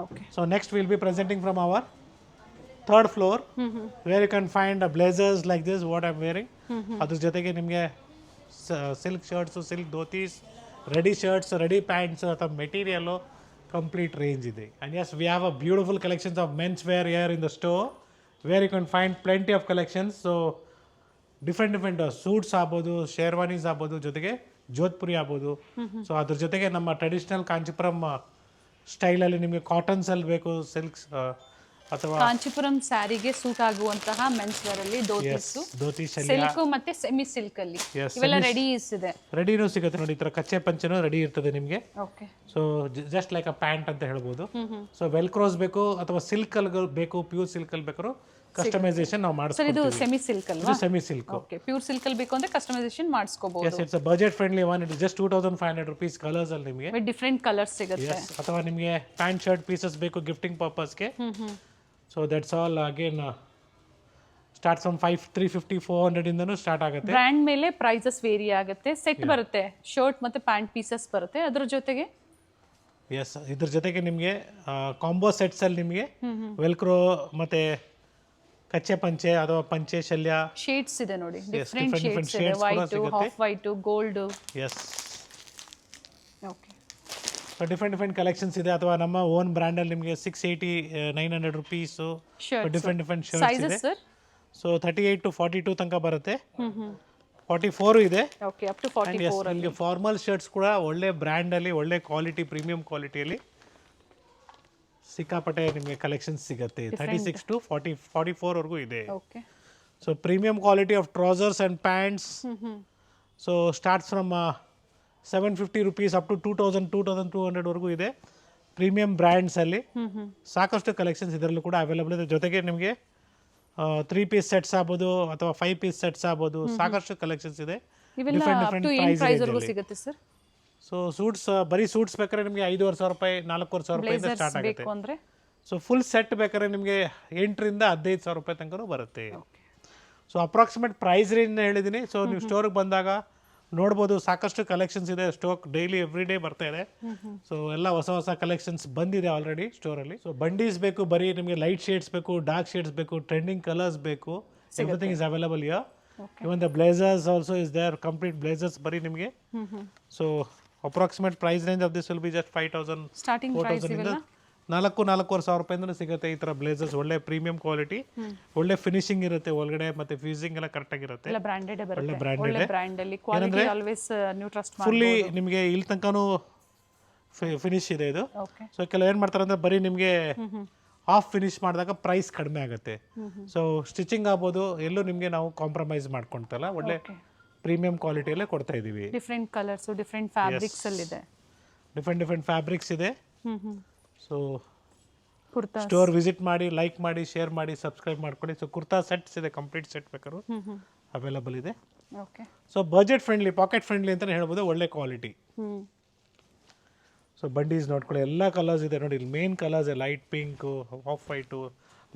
Okay. So next will be presenting from our third floor, where you can find blazers like this what I am wearing. ಅದ್ರ ಜೊತೆಗೆ ನಿಮಗೆ silk shirts, silk dhotis, ready shirts, ready pants ಅಥವಾ material complete range ಇದೆ. And yes, we have a beautiful collections of men's wear here in the store, where you can find plenty of collections. So different suits ಆಗ್ಬೋದು, ಶೇರ್ವಾನೀಸ್ ಆಗ್ಬೋದು, ಜೊತೆಗೆ ಜೋಧ್ಪುರಿ ಆಗ್ಬೋದು. So ಅದ್ರ ಜೊತೆಗೆ ನಮ್ಮ traditional Kanchipuram ಸ್ಟೈಲಲ್ಲಿ ನಿಮಗೆ ಕಾಟನ್ಸಲ್ಲಿ ಬೇಕು, ಸಿಲ್ಕ್ಸ್ ಅಥವಾ ಕಾಂಚೀಪುರಂ ಸ್ಯಾರಿಗೆ ಸೂಟ್ ಆಗುವಂತಹ ಮೆನ್ಸ್ ವೇರ್ ಅಲ್ಲಿ ಧೋತಿ ಸಿಲ್ಕ್ ಮತ್ತೆ ಸೆಮಿ ಸಿಲ್ಕ್ ಅಲ್ಲಿ ಇವೆಲ್ಲ ರೆಡೀಸ್ ಇದೆ. ರೆಡಿನೂ ಸಿಗುತ್ತೆ ನೋಡಿ. ಈ ಥರ ಕಚ್ಚೆ ಪಂಚನೂ ರೆಡಿ ಇರ್ತದೆ ನಿಮಗೆ. Okay. So just like a pant ಅಂತ ಹೇಳ್ಬೋದು. ಸೊ ವೆಲ್ಕ್ರೋಸ್ ಬೇಕು ಅಥವಾ ಸಿಲ್ಕ್ ಅಲ್ಲಿ ಬೇಕು, ಪ್ಯೂರ್ ಸಿಲ್ಕ್ ಅಲ್ಲಿ ಬೇಕಾದ್ರೂ ಕಸ್ಟಮೈಸೇಷನ್ ನಾವು ಸರ್. ಇದು ಮಾಡಿಸ್ತೀವಿ. ಸೆಮಿ ಸಿಲ್ಕ್ ಅಲ್ವಾ? Semi silk. Okay. Pure silk ಅಲ್ಲಿ ಬೇಕು ಅಂದ್ರೆ ಕಸ್ಟಮೈಸೇಷನ್ ಮಾಡಿಸ್ಕೋಬಹುದು. Yes, it's a budget friendly one. It is just 2,500 rupees colours ಅಲ್ಲಿ ನಿಮಗೆ. ವಿತ್ ಡಿಫರೆಂಟ್ ಕಲರ್ಸ್ ಸಿಗುತ್ತೆ. ಅಥವಾ ನಿಮಗೆ ಪ್ಯಾಂಟ್ ಶರ್ಟ್ ಪೀಸಸ್ ಬೇಕು ಗಿಫ್ಟಿಂಗ್ ಪರ್ಪಸ್ಗೆ. So that's all again start from 350 400 ಇಂದನೂ ಸ್ಟಾರ್ಟ್ ಆಗುತ್ತೆ. ಬ್ರ್ಯಾಂಡ್ ಮೇಲೆ ಪ್ರೈಸಸ್ ವೇರಿ ಆಗುತ್ತೆ. ಸೆಟ್ ಬರುತ್ತೆ, ಶರ್ಟ್ ಮತ್ತೆ ಪ್ಯಾಂಟ್ ಪೀಸಸ್ ಬರುತ್ತೆ. ಅದ್ರ ಜೊತೆಗೆ ಎಸ್, ಇದ್ರ ಜೊತೆಗೆ ನಿಮಗೆ ಕಾಂಬೋ ಸೆಟ್ಸಲ್ಲಿ ನಿಮಗೆ ವೆಲ್ಕ್ರೋ ಮತ್ತು ಕಚ್ಚೆ ಪಂಚೆ ಅಥವಾ ಪಂಚೆ ಶಲ್ಯ ಶೇಡ್ಸ್ ಇದೆ ನೋಡಿ, different ಡಿಫ್ರೆಂಟ್ ಶೇಡ್ಸ್ ಇದೆ. shades ಕೂಡ ವೈಟ್, ಸಿಗುತ್ತೆ. Half white, gold. Yes, okay, so different collections ಇದೆ. ಅಥವಾ ನಮ್ಮ ಓನ್ ಬ್ರ್ಯಾಂಡಲ್ಲಿ ನಿಮಗೆ 680 900 ರುಪೀಸು ಡಿಫ್ರೆಂಟ್ ಶರ್ಟ್ಸ್ ಇದೆ. Sizes sir? ಸೊ 38 to 42 ತನಕ ಬರುತ್ತೆ. 44 ಇದೆ. Okay, up to 44. ನಿಮಗೆ ಫಾರ್ಮಲ್ ಶರ್ಟ್ಸ್ ಕೂಡ ಒಳ್ಳೆ ಬ್ರ್ಯಾಂಡಲ್ಲಿ ಒಳ್ಳೆ ಕ್ವಾಲಿಟಿ ಪ್ರೀಮಿಯಂ ಕ್ವಾಲಿಟಿಯಲ್ಲಿ ಸಿಕ್ಕಾಪಟ್ಟೆ ನಿಮಗೆ ಕಲೆಕ್ಷನ್ಸ್ ಸಿಗುತ್ತೆ. 36 to 44 ವರೆಗೂ ಇದೆ. Okay, so premium quality of trousers and pants. So starts from 750 rupees up to 2200 ವರೆಗೂ ಇದೆ. ಪ್ರೀಮಿಯಂ ಬ್ರ್ಯಾಂಡ್ಸಲ್ಲಿ ಸಾಕಷ್ಟು ಕಲೆಕ್ಷನ್ಸ್ ಇದರಲ್ಲೂ ಕೂಡ ಅವೈಲೇಬಲ್ ಇದೆ. ಜೊತೆಗೆ ನಿಮಗೆ 3 ಪೀಸ್ ಸೆಟ್ಸ್ ಆಗ್ಬೋದು ಅಥವಾ 5 ಪೀಸ್ ಸೆಟ್ಸ್ ಆಗ್ಬೋದು, ಸಾಕಷ್ಟು ಕಲೆಕ್ಷನ್ಸ್ ಇದೆ. ಇವೆಲ್ಲ ಅಪ್ ಟು ಏನು ಪ್ರೈಸ್ ವರೆಗೂ ಸಿಗುತ್ತೆ ಸರ್? ಸೊ ಸೂಟ್ಸ್, ಬರೀ ಸೂಟ್ಸ್ ಬೇಕಾದ್ರೆ ನಿಮಗೆ 5,500 ರೂಪಾಯಿ 4,500 ರೂಪಾಯಿಂದ ಸ್ಟಾರ್ಟ್ ಆಗುತ್ತೆ. ಬೇಕು ಅಂದ್ರೆ ಸೊ ಫುಲ್ ಸೆಟ್ ಬೇಕಾದ್ರೆ ನಿಮಗೆ 8,000 ರಿಂದ 15,000 ರೂಪಾಯಿ ತನಕ ಬರುತ್ತೆ. ಸೊ ಅಪ್ರಾಕ್ಸಿಮೇಟ್ ಪ್ರೈಸ್ ರೇಂಜ್ ಹೇಳಿದ್ದೀನಿ. ಸೊ ನೀವು ಸ್ಟೋರಿಗೆ ಬಂದಾಗ ನೋಡ್ಬೋದು, ಸಾಕಷ್ಟು ಕಲೆಕ್ಷನ್ಸ್ ಇದೆ. ಸ್ಟಾಕ್ ಡೈಲಿ ಎವ್ರಿ ಡೇ ಬರ್ತಾ ಇದೆ. ಸೊ ಎಲ್ಲ ಹೊಸ ಕಲೆಕ್ಷನ್ಸ್ ಬಂದಿದೆ ಆಲ್ರೆಡಿ ಸ್ಟೋರಲ್ಲಿ. ಸೊ ಬಂಡೀಸ್ ಬೇಕು, ಬರೀ ನಿಮಗೆ ಲೈಟ್ ಶೇಡ್ಸ್ ಬೇಕು, ಡಾರ್ಕ್ ಶೇಡ್ಸ್ ಬೇಕು, ಟ್ರೆಂಡಿಂಗ್ ಕಲರ್ಸ್ ಬೇಕು, everything is available here. Even the blazers also is there, complete blazers ಬರೀ ನಿಮಗೆ. So approximate price range of this will be just 5,000 starting price 4,000 ಇವೆಲ್ಲ 4,500 ರೂಪಾಯಿಂದ ಸಿಗುತ್ತೆ ಈ ಥರ ಬ್ಲೇಸರ್ಸ್. ಒಳ್ಳೆ ಪ್ರೀಮಿಯಂ ಕ್ವಾಲಿಟಿ, ಒಳ್ಳೆ ಫಿನಿಶಿಂಗ್ ಇರುತ್ತೆ ಒಳಗಡೆ, ಮತ್ತೆ ಫ್ಯೂಸಿಂಗ್ ಎಲ್ಲ ಕರೆಕ್ಟಾಗಿ ಇರುತ್ತೆ. ಎಲ್ಲ ಬ್ರಾಂಡೆಡ್ ಒಳ್ಳೆ ಬರುತ್ತೆ. ಬ್ರ್ಯಾಂಡೆಡ್ ಒಳ್ಳೆ ಬ್ರ್ಯಾಂಡ್ ಅಲ್ಲಿ ಕ್ವಾಲಿಟಿ ಆಲ್ವೇಸ್ ನೀವು ಟ್ರಸ್ಟ್ ಮಾಡಿ. ಫುಲ್ಲಿ ನಿಮಗೆ ಇಲ್ಲಿ ತನಕನೂ ಫಿನಿಶ್ ಇದೆ ಇದು. ಓಕೆ, ಸೊ ಕೆಲವು ಏನು ಮಾಡ್ತಾರೆ ಅಂದರೆ ಬರೀ ನಿಮಗೆ ಹಾಫ್ ಫಿನಿಶ್ ಮಾಡಿದಾಗ ಪ್ರೈಸ್ ಕಡಿಮೆ ಆಗುತ್ತೆ. ಸೊ ಸ್ಟಿಚಿಂಗ್ ಆಗ್ಬೋದು, ಎಲ್ಲೂ ನಿಮಗೆ ನಾವು ಕಾಂಪ್ರಮೈಸ್ ಮಾಡ್ಕೊಳ್ತಲ್ಲ, ಒಳ್ಳೆ ಪ್ರೀಮಿಯಂ ಕ್ವಾಲಿಟಿಯಲ್ಲೇ ಕೊಡ್ತಾ ಇದ್ದೀವಿ. ಡಿಫ್ರೆಂಟ್ ಕಲರ್ಸ್, ಡಿಫ್ರೆಂಟ್ ಫ್ಯಾಬ್ರಿಕ್ಸ್ ಅಲ್ಲಿ ಇದೆ. ಡಿಫ್ರೆಂಟ್ ಫ್ಯಾಬ್ರಿಕ್ಸ್ ಇದೆ. ಸೊ ಕುರ್ತಾ ಸ್ಟೋರ್ ವಿಸಿಟ್ ಮಾಡಿ, ಲೈಕ್ ಮಾಡಿ, ಶೇರ್ ಮಾಡಿ, ಸಬ್ಸ್ಕ್ರೈಬ್ ಮಾಡ್ಕೊಳ್ಳಿ. ಸೊ ಕುರ್ತಾ ಸೆಟ್ಸ್ ಇದೆ, ಕಂಪ್ಲೀಟ್ ಸೆಟ್ ಬೇಕಾದ್ರು ಅವೈಲೇಬಲ್ ಇದೆ. Okay, so budget friendly, packet friendly ಅಂತಲೇ ಹೇಳ್ಬೋದು, ಒಳ್ಳೆ ಕ್ವಾಲಿಟಿ. ಸೊ ಬಂಡೀಸ್ ನೋಡ್ಕೊಳ್ಳಿ, ಎಲ್ಲ ಕಲರ್ಸ್ ಇದೆ ನೋಡಿ. ಇಲ್ಲಿ main colours light pink, off white,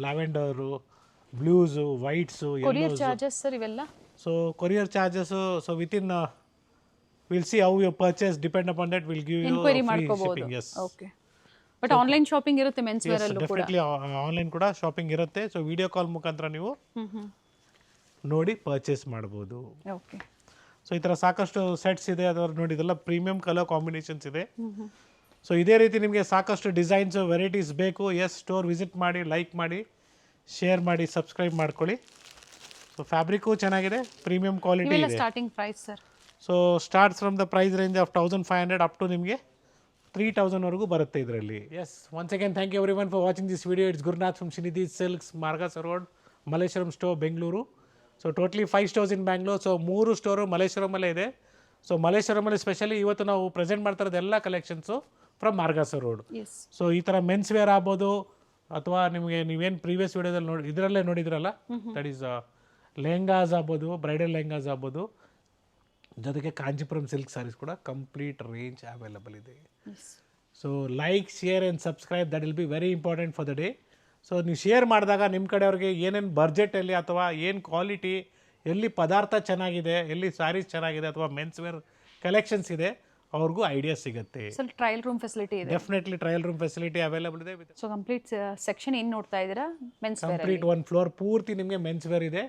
lavender, blues, whites, courier charges sir ಇವೆಲ್ಲ? So courier charges, so within will see how you purchase, depend upon that will give you enquiry free ಮಾಡ್ಕೋಬಹುದು. Shipping. Yes, okay, but online shopping ಇರುತ್ತೆ men's wear ಅಲ್ಲೂ ಕೂಡ? Definitely online ಕೂಡ shopping ಇರುತ್ತೆ. So video call ಮುಖಾಂತರ ನೀವು ನೋಡಿ purchase ಮಾಡ್ಬೋದು. ಓಕೆ, ಸೊ ಈ ಥರ ಸಾಕಷ್ಟು ಸೆಟ್ಸ್ ಇದೆ. ಅದರ ನೋಡಿ, ಇದೆಲ್ಲ ಪ್ರೀಮಿಯಂ ಕಲರ್ ಕಾಂಬಿನೇಷನ್ಸ್ ಇದೆ. ಸೊ ಇದೇ ರೀತಿ ನಿಮಗೆ ಸಾಕಷ್ಟು ಡಿಸೈನ್ಸ್, ವೆರೈಟೀಸ್ ಬೇಕು. ಎಸ್, ಸ್ಟೋರ್ ವಿಸಿಟ್ ಮಾಡಿ, ಲೈಕ್ ಮಾಡಿ, ಶೇರ್ ಮಾಡಿ, ಸಬ್ಸ್ಕ್ರೈಬ್ ಮಾಡ್ಕೊಳ್ಳಿ. ಸೊ ಫ್ಯಾಬ್ರಿಕ್ಕು ಚೆನ್ನಾಗಿದೆ, ಪ್ರೀಮಿಯಂ ಕ್ವಾಲಿಟಿ ಇದೆ. Starting price sir? So starts from the price range of 1,500 up to ನಿಮಗೆ 3,000 ವರೆಗೂ ಬರುತ್ತೆ ಇದರಲ್ಲಿ. Yes, once again thank you everyone for watching this video. It's Gurunath from Srinidhi silks, Margosa road, Malleswaram store, Bengaluru. So totally 5 stores in Bangalore. So 3 store ಮಲ್ಲೇಶ್ವರಮಲ್ಲೇ ಇದೆ. So ಮಲ್ಲೇಶ್ವರಮಲ್ಲಿ specially ಇವತ್ತು ನಾವು present ಮಾಡ್ತಾ ಇರೋದು ಎಲ್ಲ ಕಲೆಕ್ಷನ್ಸು ಫ್ರಮ್ ಮಾರ್ಗಾಸ ರೋಡ್. ಸೊ ಈ ಥರ ಮೆನ್ಸ್ ವೇರ್ ಆಗ್ಬೋದು, ಅಥವಾ ನಿಮಗೆ ನೀವೇನು ಪ್ರೀವಿಯಸ್ ವಿಡಿಯೋದಲ್ಲಿ ಇದರಲ್ಲೇ ನೋಡಿದ್ರಲ್ಲ, ದಟ್ ಈಸ್ ಲೆಹಂಗಾಸ್ ಆಗ್ಬೋದು, ಬ್ರೈಡಲ್ ಲೆಹಂಗಾಸ್ ಆಗ್ಬೋದು, ಜೊತೆಗೆ ಕಾಂಜಿಪುರಂ ಸಿಲ್ಕ್ ಸ್ಯಾರೀಸ್ ಕೂಡ ಕಂಪ್ಲೀಟ್ ರೇಂಜ್ ಅವೈಲೇಬಲ್ ಇದೆ. So like, share and subscribe, that will be very important for the day. So ನೀವು ಶೇರ್ ಮಾಡಿದಾಗ ನಿಮ್ಮ ಕಡೆಯವ್ರಿಗೆ ಏನೇನು ಬಡ್ಜೆಟಲ್ಲಿ ಅಥವಾ ಏನು ಕ್ವಾಲಿಟಿ, ಎಲ್ಲಿ ಪದಾರ್ಥ ಚೆನ್ನಾಗಿದೆ, ಎಲ್ಲಿ ಸ್ಯಾರೀಸ್ ಚೆನ್ನಾಗಿದೆ, ಅಥವಾ ಮೆನ್ಸ್ ವೇರ್ ಕಲೆಕ್ಷನ್ಸ್ ಇದೆ, ಅವ್ರಿಗೂ ಐಡಿಯಾ ಸಿಗುತ್ತೆ. ಸ್ವಲ್ಪ ಟ್ರಯಲ್ ರೂಮ್ ಫೆಸಿಲಿಟಿ ಇದೆ? Definitely trial room facility available ಇದೆ. ಸೊ ಕಂಪ್ಲೀಟ್ ಸೆಕ್ಷನ್ ಏನು ನೋಡ್ತಾ ಇದ್ದೀರಾ ಮೆನ್ಸ್ ವೇರ್? ಕಂಪ್ಲೀಟ್ 1 ಫ್ಲೋರ್ ಪೂರ್ತಿ ನಿಮಗೆ ಮೆನ್ಸ್ ವೇರ್ ಇದೆ.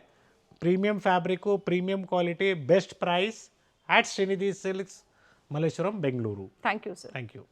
Premium fabric, premium quality, best price at Srinidhi Silks, Malleshwaram, Bengaluru. Thank you, sir. Thank you.